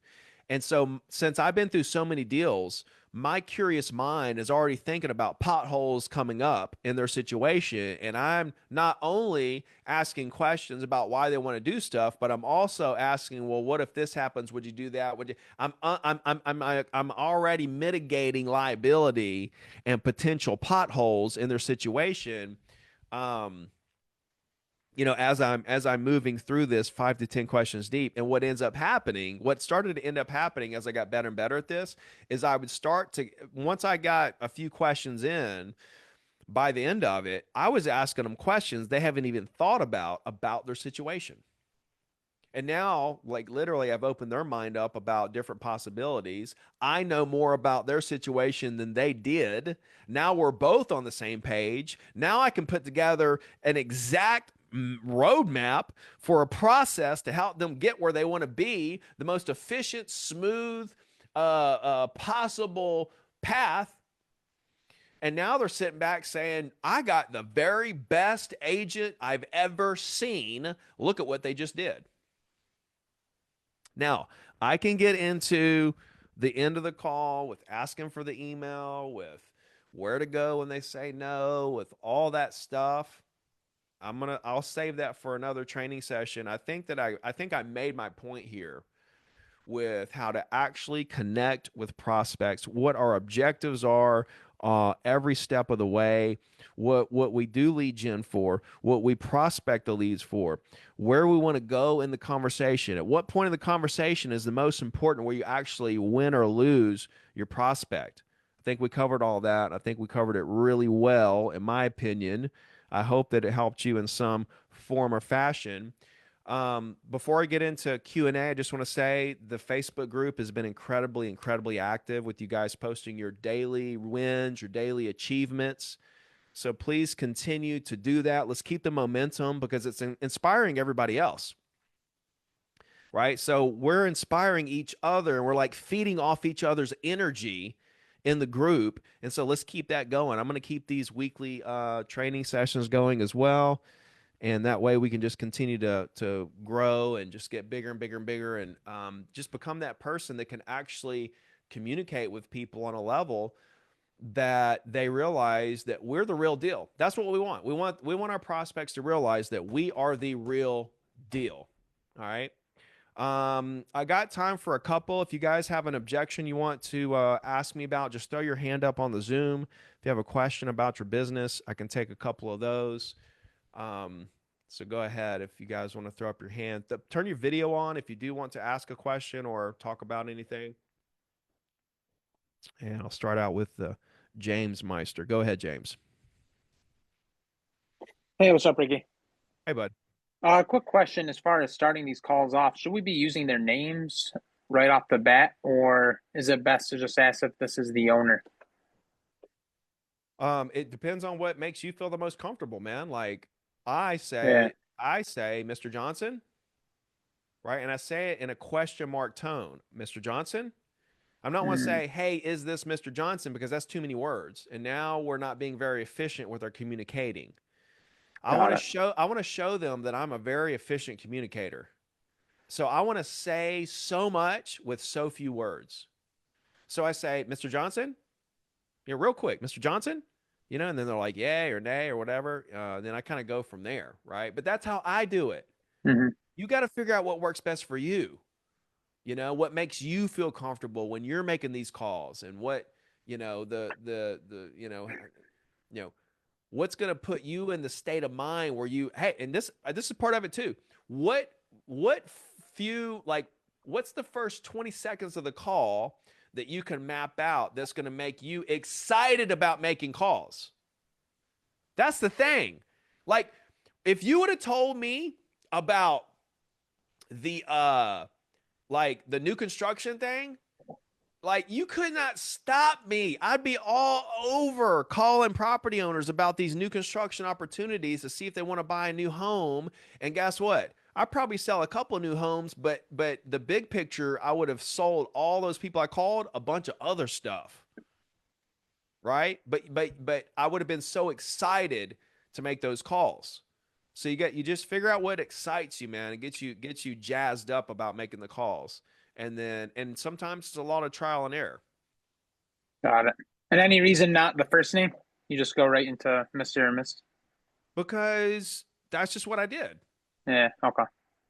And so, since I've been through so many deals, my curious mind is already thinking about potholes coming up in their situation. And I'm not only asking questions about why they want to do stuff, but I'm also asking, well, what if this happens? Would you do that? Would you? I'm already mitigating liability and potential potholes in their situation. As I'm moving through this 5 to 10 questions deep, and what started to end up happening as I got better and better at this is I would start to, once I got a few questions in, by the end of it, I was asking them questions they haven't even thought about their situation. And now, like literally, I've opened their mind up about different possibilities. I know more about their situation than they did. Now we're both on the same page. Now I can put together an exact roadmap for a process to help them get where they want to be, the most efficient, smooth, possible path. And now they're sitting back saying, I got the very best agent I've ever seen. Look at what they just did. Now, I can get into the end of the call with asking for the email, with where to go when they say no, with all that stuff. I'll save that for another training session. I think I made my point here with how to actually connect with prospects, what our objectives are every step of the way, what we do lead gen for, what we prospect the leads for, where we want to go in the conversation. At what point of the conversation is the most important where you actually win or lose your prospect? I think we covered all that. I think we covered it really well, in my opinion. I hope that it helped you in some form or fashion. Before I get into Q&A, I just want to say the Facebook group has been incredibly active with you guys posting your daily wins, your daily achievements. So please continue to do that. Let's keep the momentum because it's inspiring everybody else, right? So we're inspiring each other and we're like feeding off each other's energy in the group. And so let's keep that going. I'm going to keep these weekly training sessions going as well, and that way we can just continue to grow and just get bigger and bigger and bigger, and just become that person that can actually communicate with people on a level that they realize that we're the real deal. That's what we want. We want our prospects to realize that we are the real deal. All right. I got time for a couple. If you guys have an objection you want to ask me about, just throw your hand up on the Zoom. If you have a question about your business, I can take a couple of those. So go ahead if you guys want to throw up your hand. Turn your video on if you do want to ask a question or talk about anything. And I'll start out with James Meister. Go ahead, James. Hey, what's up, Ricky? Hey, bud. Quick question as far as starting these calls off, should we be using their names right off the bat, or is it best to just ask if this is the owner? It depends on what makes you feel the most comfortable, man. Like Yeah. I say, Mr. Johnson, right? And I say it in a question mark tone, Mr. Johnson. I'm not want to Mm, say, hey, is this Mr. Johnson? Because that's too many words. And now we're not being very efficient with our communicating. got it. I want to show them that I'm a very efficient communicator. So I want to say so much with so few words. So I say, Mr. Johnson, real quick, Mr. Johnson, and then they're like, yay or nay or whatever. Then I kind of go from there, right? But that's how I do it. Hmm. You got to figure out what works best for you. What makes you feel comfortable when you're making these calls, and what, you know, what's going to put you in the state of mind where you, hey, and this is part of it too. What what few like what's the first 20 seconds of the call that you can map out that's going to make you excited about making calls? That's the thing. Like, if you would have told me about the the new construction thing, like, you could not stop me. I'd be all over calling property owners about these new construction opportunities to see if they want to buy a new home. And guess what? I probably sell a couple of new homes, but the big picture, I would have sold all those people I called a bunch of other stuff, right? But I would have been so excited to make those calls. So you just figure out what excites you, man, and gets you jazzed up about making the calls. And sometimes it's a lot of trial and error. Got it. And any reason not the first name? You just go right into Mr. or Miss? Because that's just what I did. Yeah, okay.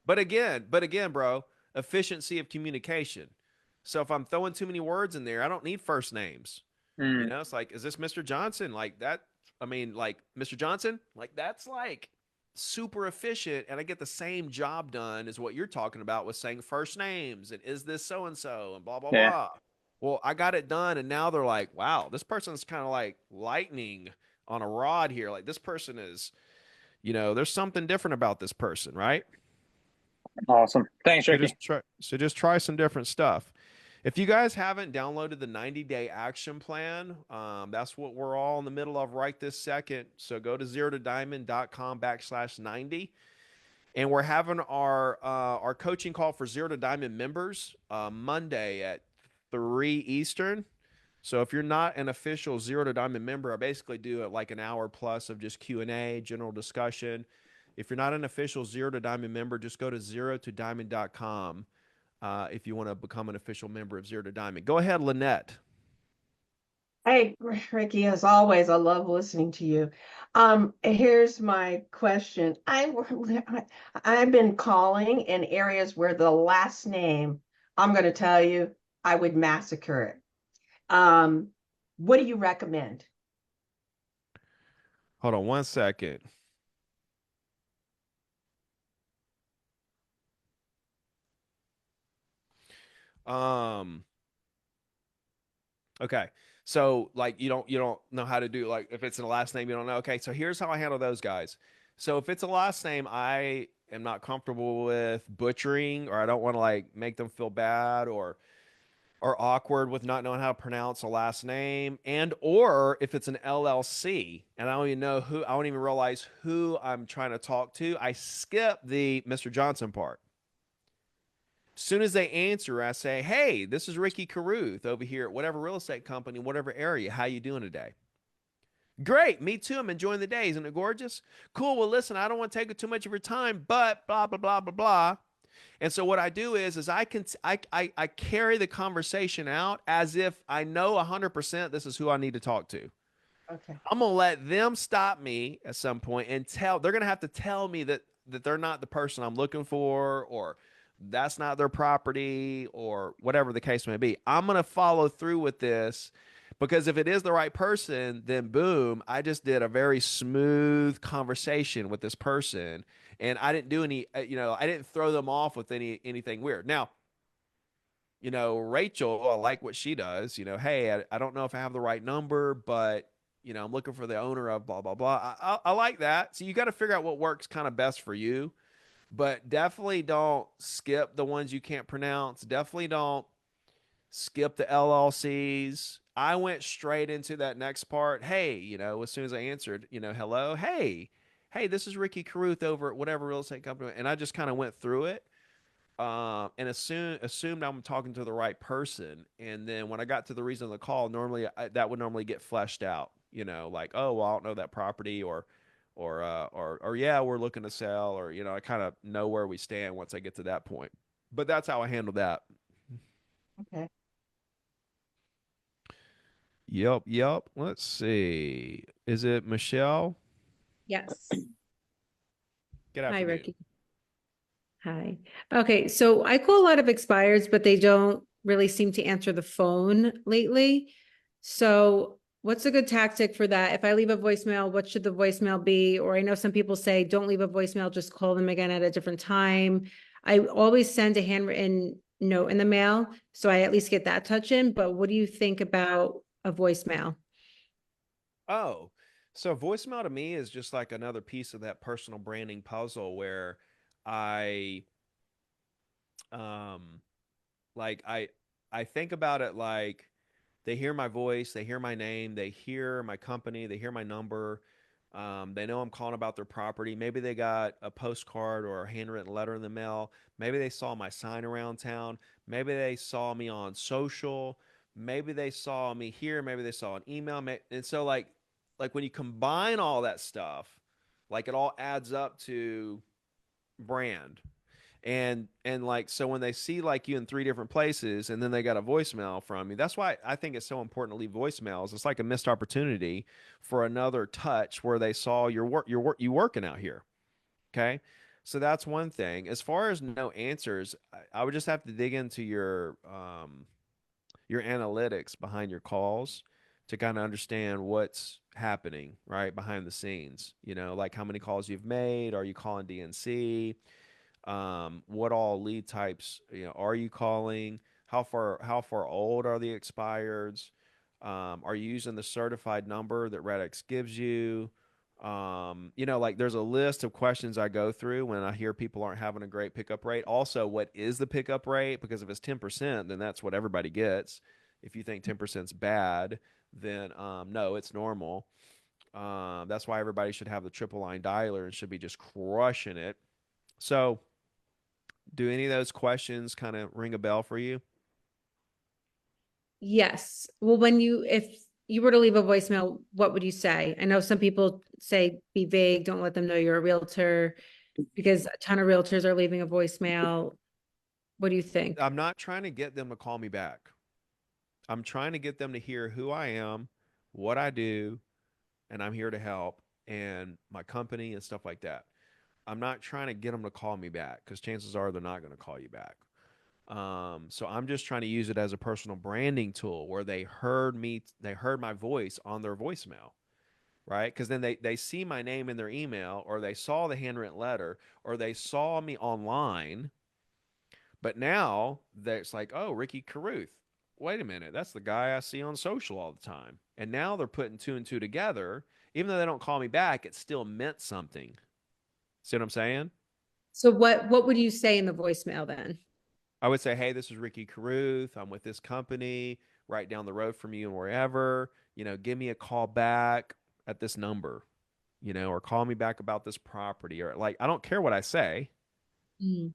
But again, bro, efficiency of communication. So if I'm throwing too many words in there, I don't need first names. Mm, It's like, is this Mr. Johnson? Like that. I mean, like, Mr. Johnson, like, that's like super efficient, and I get the same job done as what you're talking about with saying first names and is this so and so and blah blah yeah, blah. Well, I got it done, and now they're like, wow, this person's kind of like lightning on a rod here. Like, this person is, there's something different about this person, right? Awesome. Thanks, Ricky. Just try some different stuff. If you guys haven't downloaded the 90-day action plan, that's what we're all in the middle of right this second. So go to zerotodiamond.com/90. And we're having our coaching call for Zero to Diamond members Monday at 3 Eastern. So if you're not an official Zero to Diamond member, I basically do it like an hour plus of just Q&A, general discussion. If you're not an official Zero to Diamond member, just go to zerotodiamond.com if you want to become an official member of Zero to Diamond. Go ahead, Lynette. Hey, Ricky, as always, I love listening to you. Here's my question. I've been calling in areas where the last name, I'm going to tell you, I would massacre it. What do you recommend? Hold on one second. Um, okay. So like you don't know how to do like if it's a last name you don't know. Okay, so here's how I handle those guys. So if it's a last name I am not comfortable with butchering or I don't want to like make them feel bad or awkward with not knowing how to pronounce a last name and or if it's an LLC and I don't even know who I don't even realize who I'm trying to talk to, I skip the Mr. Johnson part. As soon as they answer, I say, "Hey, this is Ricky Carruth over here at whatever real estate company, whatever area. How you doing today?" Great, me too. I'm enjoying the day. Isn't it gorgeous? Cool. Well, listen, I don't want to take too much of your time, but blah blah blah blah blah. And so what I do is I carry the conversation out as if I know 100% this is who I need to talk to. Okay. I'm gonna let them stop me at some point and tell they're gonna have to tell me that they're not the person I'm looking for or that's not their property or whatever the case may be. I'm gonna follow through with this because if it is the right person, then boom, I just did a very smooth conversation with this person and I didn't do any I didn't throw them off with anything weird. Now, Rachel, I like what she does. Hey, I don't know if I have the right number, but I'm looking for the owner of blah blah blah. I like that. So you got to figure out what works kind of best for you, but definitely don't skip the ones you can't pronounce. Definitely don't skip the LLCs. I went straight into that next part. Hey, as soon as I answered, hello, hey, this is Ricky Carruth over at whatever real estate company, and I just kind of went through it and assumed I'm talking to the right person. And then when I got to the reason of the call, normally that would normally get fleshed out. Like oh well, I don't know that property, or yeah, we're looking to sell, or I kind of know where we stand once I get to that point. But that's how I handled that. Okay. Yep, yep. Let's see. Is it Michelle? Yes. Good Hi, afternoon. Ricky. Hi. Okay, so I call a lot of expireds, but they don't really seem to answer the phone lately. So what's a good tactic for that? If I leave a voicemail, what should the voicemail be? Or I know some people say, don't leave a voicemail, just call them again at a different time. I always send a handwritten note in the mail, so I at least get that touch in. But what do you think about a voicemail? Oh, so voicemail to me is just like another piece of that personal branding puzzle where I um like I think about it like they hear my voice, they hear my name, they hear my company, they hear my number. They know I'm calling about their property. Maybe they got a postcard or a handwritten letter in the mail. Maybe they saw my sign around town. Maybe they saw me on social. Maybe they saw me here. Maybe they saw an email. And so like when you combine all that stuff, like it all adds up to brand. And like so when they see like you in three different places and then they got a voicemail from you, that's why I think it's so important to leave voicemails. It's like a missed opportunity for another touch where they saw you working out here. Okay. So that's one thing. As far as no answers, I would just have to dig into your analytics behind your calls to kind of understand what's happening right behind the scenes. Like how many calls you've made. Are you calling DNC? What all lead types are you calling? How far old are the expireds? Are you using the certified number that Redx gives you? Like there's a list of questions I go through when I hear people aren't having a great pickup rate. Also, what is the pickup rate? Because if it's 10%, then that's what everybody gets. If you think 10% is bad, then no, it's normal. That's why everybody should have the triple line dialer and should be just crushing it. So, do any of those questions kind of ring a bell for you? Yes. Well, if you were to leave a voicemail, what would you say? I know some people say be vague, don't let them know you're a realtor because a ton of realtors are leaving a voicemail. What do you think? I'm not trying to get them to call me back. I'm trying to get them to hear who I am, what I do, and I'm here to help, and my company and stuff like that. I'm not trying to get them to call me back because chances are they're not going to call you back. So I'm just trying to use it as a personal branding tool where they heard my voice on their voicemail, right? Because then they see my name in their email, or they saw the handwritten letter, or they saw me online. But now it's like, oh, Ricky Carruth. Wait a minute, that's the guy I see on social all the time. And now they're putting two and two together. Even though they don't call me back, it still meant something. See what I'm saying? So what would you say in the voicemail then? I would say, hey, this is Ricky Carruth. I'm with this company right down the road from you and wherever. Give me a call back at this number, or call me back about this property. Or like, I don't care what I say. Mm.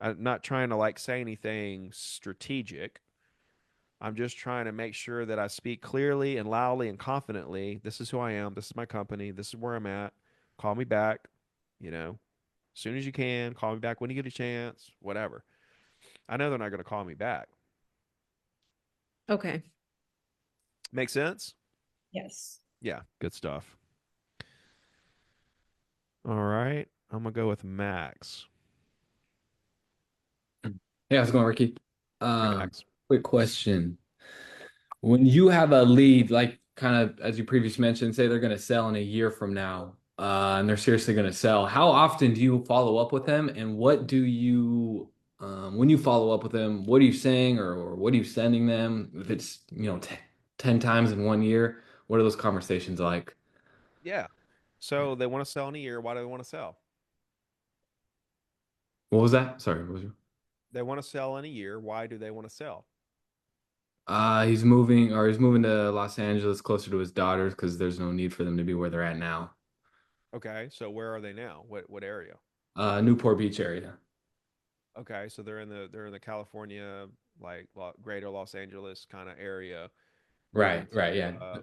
I'm not trying to like say anything strategic. I'm just trying to make sure that I speak clearly and loudly and confidently. This is who I am. This is my company. This is where I'm at. Call me back, as soon as you can. Call me back when you get a chance, whatever. I know they're not going to call me back. Okay. Make sense? Yes. Yeah, good stuff. All right. I'm going to go with Max. Hey, how's it going, Ricky? Hey, Um, Max. quick question. When you have a lead, like kind of as you previously mentioned, say they're going to sell in a year from now, and they're seriously going to sell, how often do you follow up with them? And what do you, when you follow up with them, what are you saying or what are you sending them? If it's, t 10 times in 1 year, what are those conversations like? Yeah. So they want to sell in a year. Why do they want to sell? What was that? Sorry, what was you? They want to sell in a year. Why do they want to sell? He's moving to Los Angeles closer to his daughters because there's no need for them to be where they're at now. Okay. So where are they now? What area? Newport Beach area. Okay. So they're in the California, like greater Los Angeles kind of area, moving Right, right, to yeah.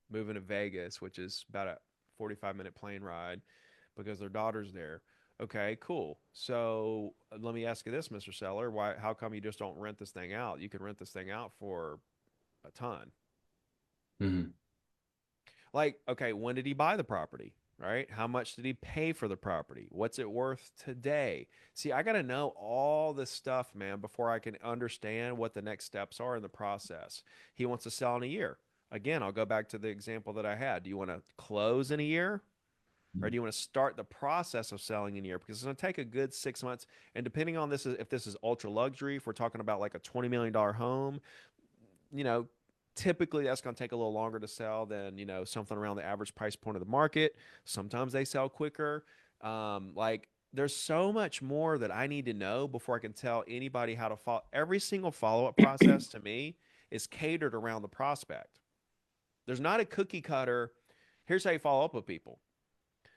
moving to Vegas, which is about a 45-minute plane ride because their daughter's there. Okay, cool. So let me ask you this, Mr. Seller. How come you just don't rent this thing out? You can rent this thing out for a ton. Hmm. Like, okay, when did he buy the property? Right? How much did he pay for the property? What's it worth today? See, I got to know all this stuff, man, before I can understand what the next steps are in the process. He wants to sell in a year. Again, I'll go back to the example that I had. Do you want to close in a year? Or do you want to start the process of selling in a year? Because it's going to take a good 6 months. And depending on this, if this is ultra luxury, if we're talking about like a $20 million home, you know, typically that's going to take a little longer to sell than, something around the average price point of the market. Sometimes they sell quicker. Like there's so much more that I need to know before I can tell anybody how to follow. Every single follow up process to me is catered around the prospect. There's not a cookie cutter. Here's how you follow up with people.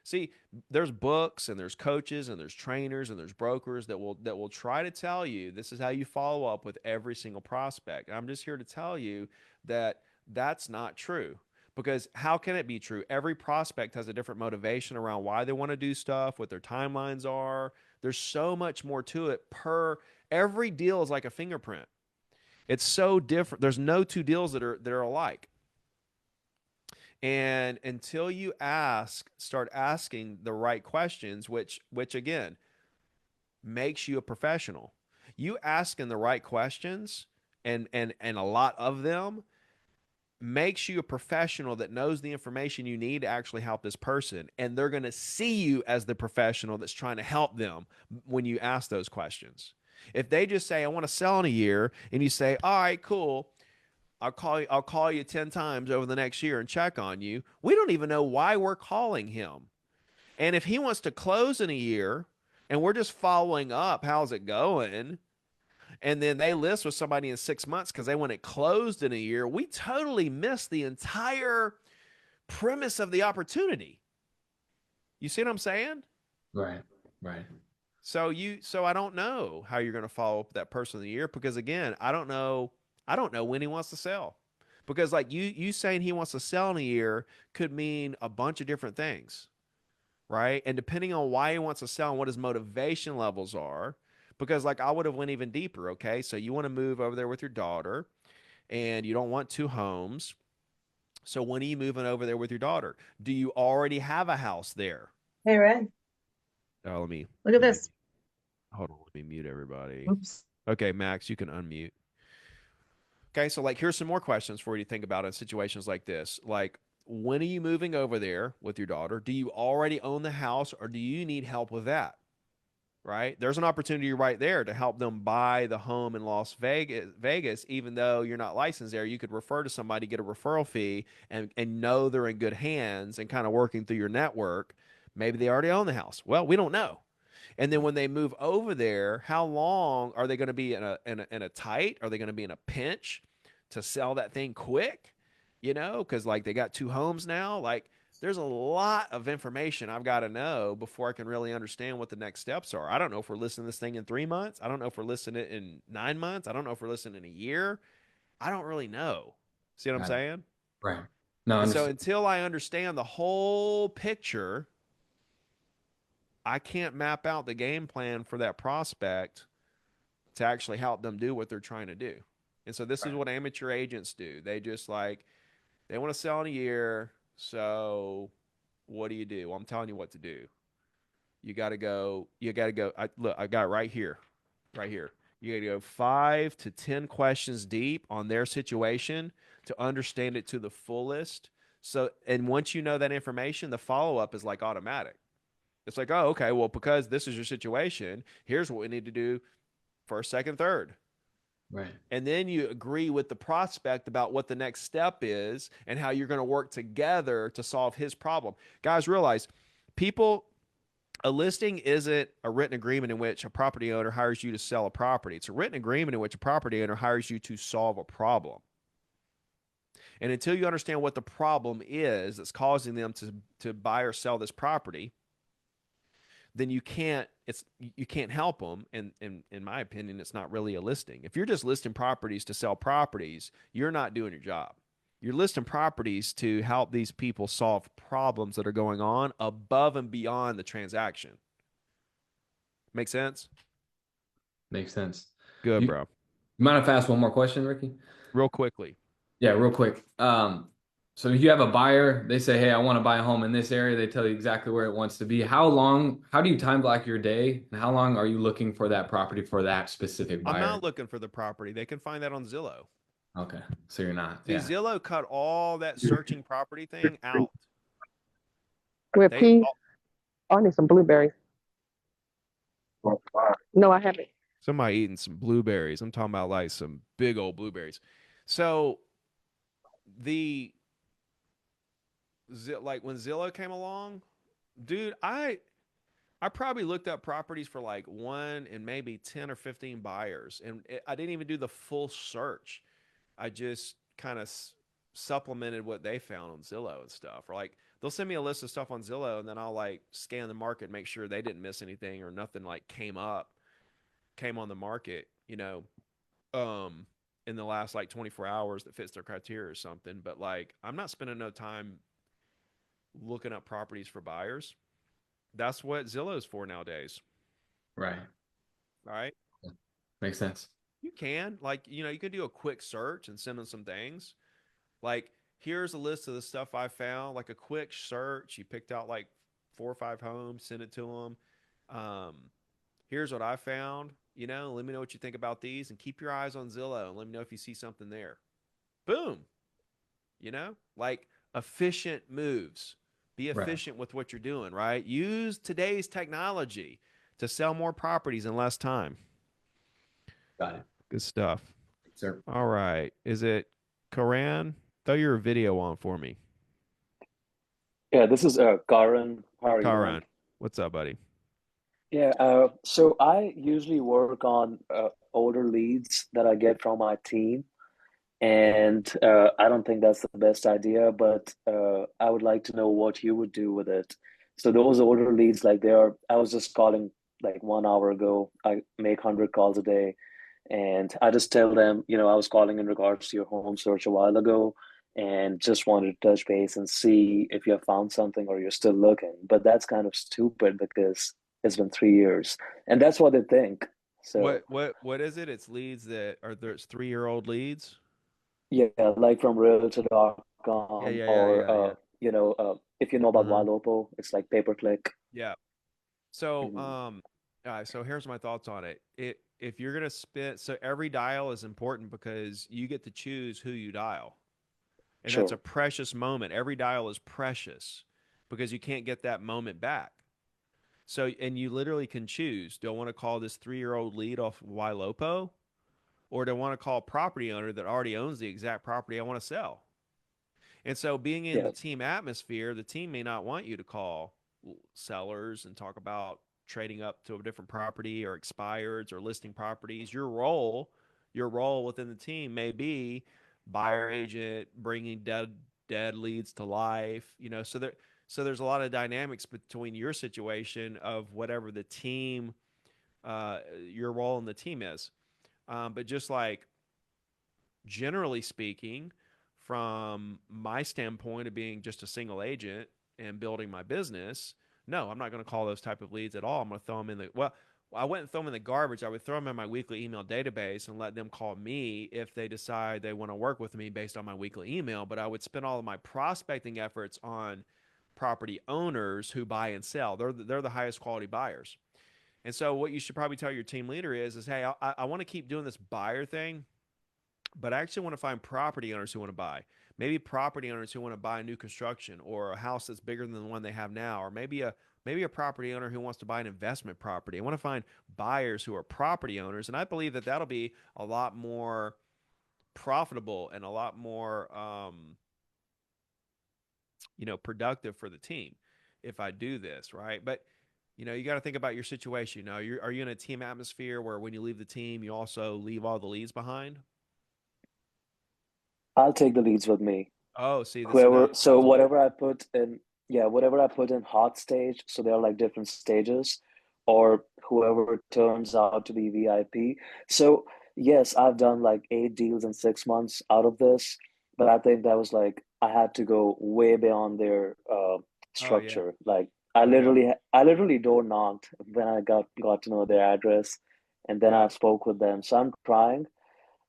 See, there's books and there's coaches and there's trainers and there's brokers that will try to tell you this is how you follow up with every single prospect. And I'm just here to tell you that that's not true. Because how can it be true? Every prospect has a different motivation around why they want to do stuff, what their timelines are. There's so much more to it per every deal is like a fingerprint. It's so different. There's no two deals that are alike. And until you start asking the right questions, which again makes you a professional. You asking the right questions and a lot of them makes you a professional that knows the information you need to actually help this person. And they're going to see you as the professional that's trying to help them when you ask those questions. If they just say, I want to sell in a year, and you say, all right, cool. I'll call you 10 times over the next year and check on you. We don't even know why we're calling him. And if he wants to close in a year and we're just following up, how's it going? And then they list with somebody in 6 months because they want it closed in a year, we totally miss the entire premise of the opportunity. You see what I'm saying? Right. Right. So I don't know how you're going to follow up that person of the year because again, I don't know when he wants to sell. Because like you saying he wants to sell in a year could mean a bunch of different things, right? And depending on why he wants to sell and what his motivation levels are, because like I would have went even deeper, okay? So you want to move over there with your daughter and you don't want two homes. So when are you moving over there with your daughter? Do you already have a house there? Hey, Red, Oh, let me look at let me this. hold on, let me mute everybody. Oops. Okay, Max, you can unmute. Okay, so like here's some more questions for you to think about in situations like this. Like, when are you moving over there with your daughter? Do you already own the house or do you need help with that? Right? There's an opportunity right there to help them buy the home in Las Vegas, even though you're not licensed there. You could refer to somebody, get a referral fee, and know they're in good hands and kind of working through your network. Maybe they already own the house. Well, we don't know. And then when they move over there, how long are they going to be in a tight? Are they going to be in a pinch to sell that thing quick? You know, because like they got two homes now. Like there's a lot of information I've got to know before I can really understand what the next steps are. I don't know if we're listing this thing in 3 months. I don't know if we're listing it in 9 months. I don't know if we're listing in a year. I don't really know. See what I'm Got it. saying? Right. No, And so understand. until I understand the whole picture, I can't map out the game plan for that prospect to actually help them do what they're trying to do. And so this is Right. what amateur agents do. They just like they want to sell in a year. So what do you do? Well, I'm telling you what to do. You got to go. Look, I got it right here. Right here. You got to go 5 to 10 questions deep on their situation to understand it to the fullest. So, and once you know that information, the follow up is like automatic. It's like, oh, okay, well, because this is your situation, here's what we need to do first, second, third. Right. And then you agree with the prospect about what the next step is and how you're going to work together to solve his problem. Guys, realize people, a listing isn't a written agreement in which a property owner hires you to sell a property. It's a written agreement in which a property owner hires you to solve a problem. And until you understand what the problem is that's causing them to buy or sell this property, then you can't help them. And in my opinion, it's not really a listing. If you're just listing properties to sell properties, you're not doing your job. You're listing properties to help these people solve problems that are going on above and beyond the transaction. Make sense? Makes sense. Good, You bro. mind if I ask one more question, Ricky? Real quickly. Yeah, real quick. So you have a buyer, they say, hey, I want to buy a home in this area. They tell you exactly where it wants to be. How do you time block your day? And how long are you looking for that property for that specific I'm buyer? not looking for the property. They can find that on Zillow. Okay. So you're not. See, Yeah. Zillow cut all that searching property thing out. With They peas. Oh, I need some blueberries. No, I haven't. Somebody eating some blueberries. I'm talking about like some big old blueberries. So the like when Zillow came along, dude, I probably looked up properties for like one and maybe 10 or 15 buyers, and I didn't even do the full search. I just kind of supplemented what they found on Zillow and stuff. Or like they'll send me a list of stuff on Zillow, and then I'll like scan the market, make sure they didn't miss anything or nothing like came on the market, um, in the last like 24 hours that fits their criteria or something. But like, I'm not spending no time looking up properties for buyers. That's what Zillow's for nowadays. Right. All right. Makes sense. You can, like, you can do a quick search and send them some things. Like, here's a list of the stuff I found, like a quick search. You picked out like 4 or 5 homes, send it to them. Here's what I found. Let me know what you think about these and keep your eyes on Zillow and let me know if you see something there. Boom. Like efficient moves. Be Right. efficient with what you're doing, right? Use today's technology to sell more properties in less time. Got it. Good stuff. Sir. All right. Is it Karan, throw your video on for me. Yeah, this is Karan. How are you, man? Karan, what's up, buddy? Yeah, so I usually work on older leads that I get from my team, and I don't think that's the best idea, but I would like to know what you would do with it. So those older leads, like I was just calling like 1 hour ago. I make 100 calls a day, and I just tell them, I was calling in regards to your home search a while ago and just wanted to touch base and see if you have found something or you're still looking. But that's kind of stupid because it's been 3 years. And that's what they think. So What is it? It's leads that are there's 3-year-old leads. yeah, like from Yeah, realtor.com yeah, yeah, or yeah, yeah. if you know about Uh-huh. Ylopo, it's like pay per click. Yeah. So, Mhm. so here's my thoughts on it. If you're gonna spend, so every dial is important because you get to choose who you dial, and that's a Sure. precious moment. Every dial is precious because you can't get that moment back. So, and you literally can choose: do I want to call this 3-year-old lead off Ylopo, or do I want to call a property owner that already owns the exact property I want to sell? And so, being in the Yeah. team atmosphere, the team may not want you to call sellers and talk about trading up to a different property or expireds or listing properties. Your role within the team may be buyer agent, bringing dead leads to life. So there's a lot of dynamics between your situation of whatever the team, your role in the team is. But just like generally speaking, from my standpoint of being just a single agent and building my business, no, I'm not going to call those type of leads at all. I'm going to throw them in the well. I wouldn't throw them in the garbage. I would throw them in my weekly email database and let them call me if they decide they want to work with me based on my weekly email. But I would spend all of my prospecting efforts on property owners who buy and sell. They're the highest quality buyers. And so what you should probably tell your team leader is hey, I want to keep doing this buyer thing, but I actually want to find property owners who want to buy. Maybe property owners who want to buy a new construction or a house that's bigger than the one they have now, or maybe a property owner who wants to buy an investment property. I want to find buyers who are property owners, and I believe that that'll be a lot more profitable and a lot more productive for the team if I do this, right? But you got to think about your situation. Are you in a team atmosphere where when you leave the team, you also leave all the leads behind? I'll take the leads with me. Oh, see, this now Whoever, you so cause a loop. whatever I put in, yeah, whatever I put in hot stage, so there are like different stages, or whoever turns out to be VIP. So yes, I've done like 8 deals in 6 months out of this, but I think that was like I had to go way beyond their Oh yeah. structure. Like I Yep. literally, I literally door knocked when I got to know their address, and then I Yep. spoke with them. So I'm trying,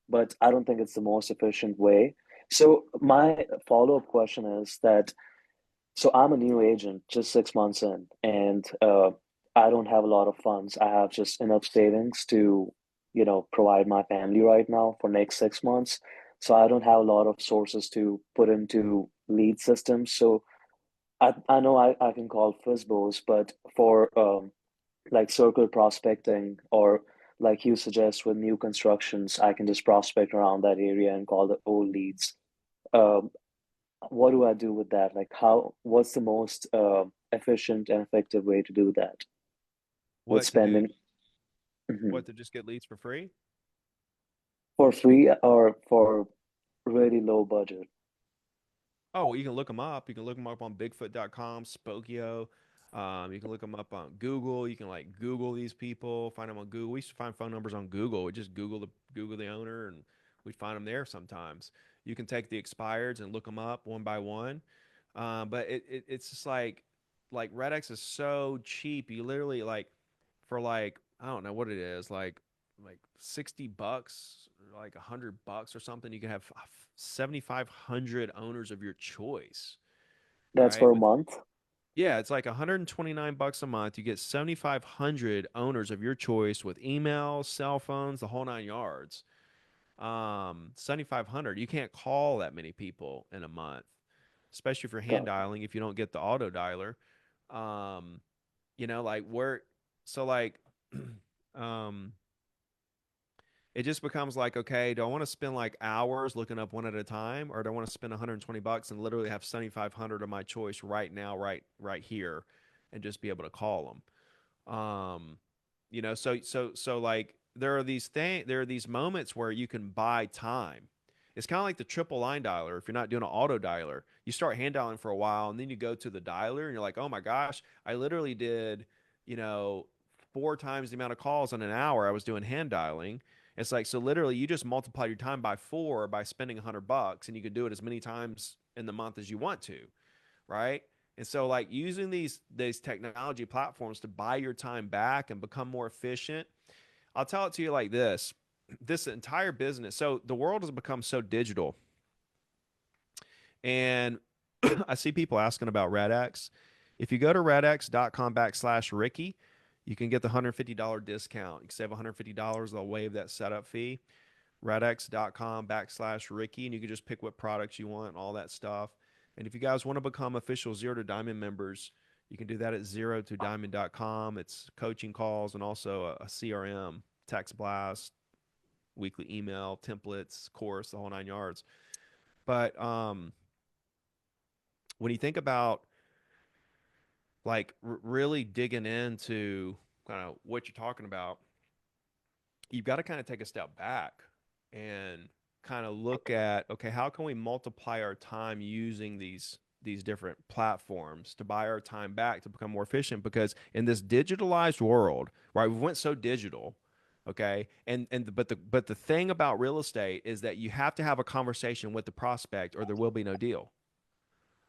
but I don't think it's the most efficient way. So my follow-up question is that so I'm a new agent, just 6 months in, and I don't have a lot of funds. I have just enough savings to, provide my family right now for next 6 months. So I don't have a lot of sources to put into lead systems. So I know I can call FISBOs, but for like circle prospecting or like you suggest with new constructions, I can just prospect around that area and call the old leads. Um, what do I do with that? Like what's the most efficient and effective way to do that with What to do? spending mhm, What to just get leads for free? for free or for really low budget? Oh, well, you can look them up. You can look them up on Bigfoot.com, Spokio. You can look them up on Google. You can like Google these people, find them on Google. We used to find phone numbers on Google. We just Google the owner, and we find them there sometimes. You can take the expireds and look them up one by one. But it's just like Red X is so cheap. You literally like for like I don't know what it is like $60, like $100 or something. You can have 7,500 owners of your choice, That's right? for a With month. yeah, it's like $129 a month. You get 7,500 owners of your choice with emails, cell phones, the whole nine yards. 7,500. You can't call that many people in a month, especially if you're hand Got dialing. If you don't get the auto dialer, um, like where, so like, um, it just becomes like, okay, do I want to spend like hours looking up one at a time, or do I want to spend 120 bucks and literally have 7,500 of my choice right now, right here, and just be able to call them? So like there are these moments where you can buy time. It's kind of like the triple line dialer. If you're not doing an auto dialer, you start hand dialing for a while, and then you go to the dialer, and you're like, oh my gosh, I literally did, you know, 4 times the amount of calls in an hour I was doing hand dialing. It's like, so literally you just multiply your time by 4 by spending 100 bucks, and you can do it as many times in the month as you want to, right? And so like using these technology platforms to buy your time back and become more efficient. I'll tell it to you like this. This entire business, so the world has become so digital. And I see people asking about RedX. If you go to redx.com/Ricky, you can get the $150 discount. You can save $150. They'll waive that setup fee. Redx.com/Ricky, and you can just pick what products you want and all that stuff. And if you guys want to become official Zero to Diamond members, you can do that at zerotodiamond.com. It's coaching calls and also a CRM, text blast, weekly email, templates, course, the whole 9 yards. But when you think about like really digging into kind of what you're talking about, you've got to kind of take a step back and kind of look at, okay, how can we multiply our time using these different platforms to buy our time back to become more efficient? Because in this digitalized world, right, we went so digital, okay, but the thing about real estate is that you have to have a conversation with the prospect or there will be no deal.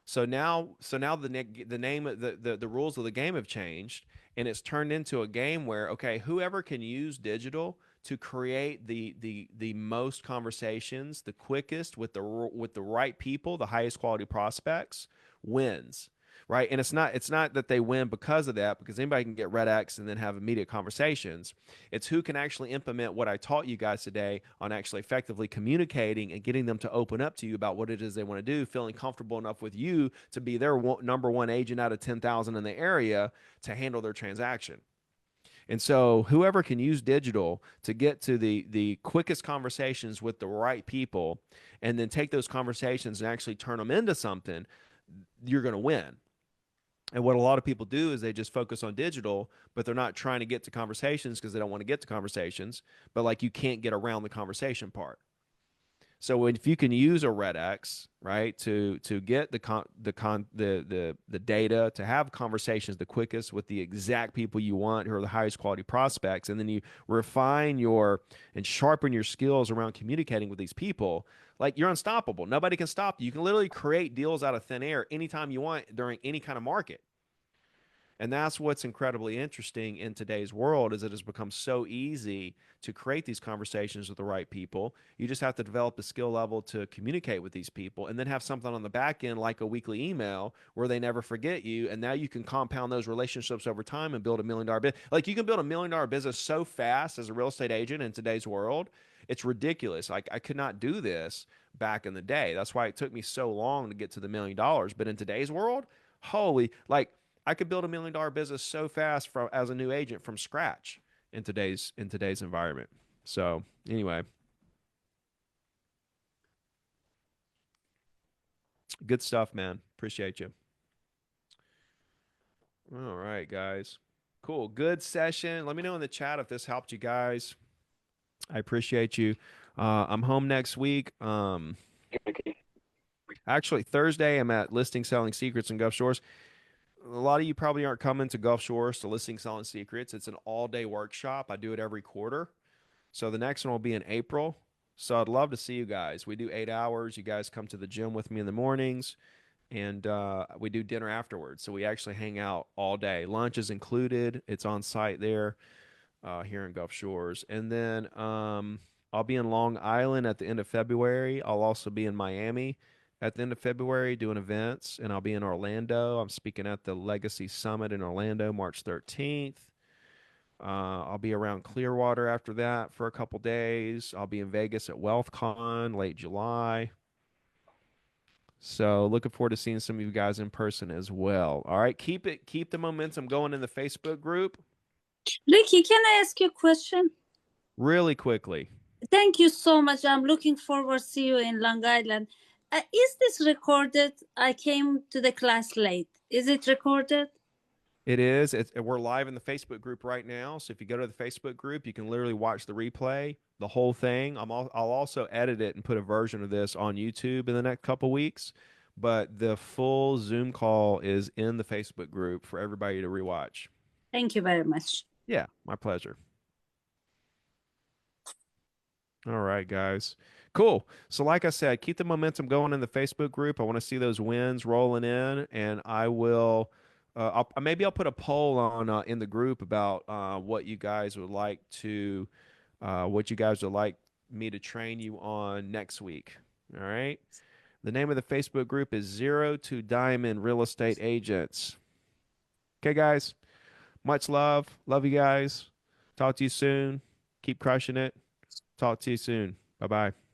So now the name the rules of the game have changed, and it's turned into a game where, okay, whoever can use digital to create the most conversations, the quickest with the right people, the highest quality prospects, wins. Right. And it's not that they win because of that, because anybody can get Red X and then have immediate conversations. It's who can actually implement what I taught you guys today on actually effectively communicating and getting them to open up to you about what it is they want to do, feeling comfortable enough with you to be their number one agent out of 10,000 in the area to handle their transaction. And so whoever can use digital to get to the quickest conversations with the right people and then take those conversations and actually turn them into something, you're going to win. And what a lot of people do is they just focus on digital, but they're not trying to get to conversations because they don't want to get to conversations. But like, you can't get around the conversation part. So if you can use a RedX, right, to get the data, to have conversations the quickest with the exact people you want who are the highest quality prospects, and then you refine and sharpen your skills around communicating with these people, like, you're unstoppable. Nobody can stop you. You can literally create deals out of thin air anytime you want during any kind of market. And that's what's incredibly interesting in today's world, is it has become so easy to create these conversations with the right people. You just have to develop the skill level to communicate with these people, and then have something on the back end like a weekly email where they never forget you. And now you can compound those relationships over time and build $1 million business. Like, you can build $1 million business so fast as a real estate agent in today's world. It's ridiculous. Like, I could not do this back in the day. That's why it took me so long to get to the $1 million. But in today's world, holy, like, I could build $1 million business so fast as a new agent from scratch in today's environment. So anyway, good stuff, man. Appreciate you. All right, guys. Cool. Good session. Let me know in the chat if this helped you guys. I appreciate you. I'm home next week. Actually, Thursday, I'm at Listing Selling Secrets in Gulf Shores. A lot of you probably aren't coming to Gulf Shores to Listing Selling Secrets. It's an all-day workshop. I do it every quarter. So the next one will be in April. So I'd love to see you guys. We do 8 hours. You guys come to the gym with me in the mornings, and we do dinner afterwards. So we actually hang out all day. Lunch is included. It's on site there here in Gulf Shores. And then I'll be in Long Island at the end of February. I'll also be in Miami at the end of February doing events, and I'll be in Orlando. I'm speaking at the Legacy Summit in Orlando, March 13th. I'll be around Clearwater after that for a couple days. I'll be in Vegas at WealthCon late July. So looking forward to seeing some of you guys in person as well. All right, keep the momentum going in the Facebook group. Ricky, can I ask you a question? Really quickly. Thank you so much. I'm looking forward to see you in Long Island. Is this recorded? I came to the class late. Is it recorded? It is. We're live in the Facebook group right now. So if you go to the Facebook group, you can literally watch the replay, the whole thing. I'll also edit it and put a version of this on YouTube in the next couple weeks. But the full Zoom call is in the Facebook group for everybody to rewatch. Thank you very much. Yeah, my pleasure. All right, guys. Cool. So, like I said, keep the momentum going in the Facebook group. I want to see those wins rolling in, and I will. Maybe I'll put a poll on in the group about what you guys would like to, what you guys would like me to train you on next week. All right. The name of the Facebook group is Zero to Diamond Real Estate Agents. Okay, guys. Much love. Love you guys. Talk to you soon. Keep crushing it. Talk to you soon. Bye bye.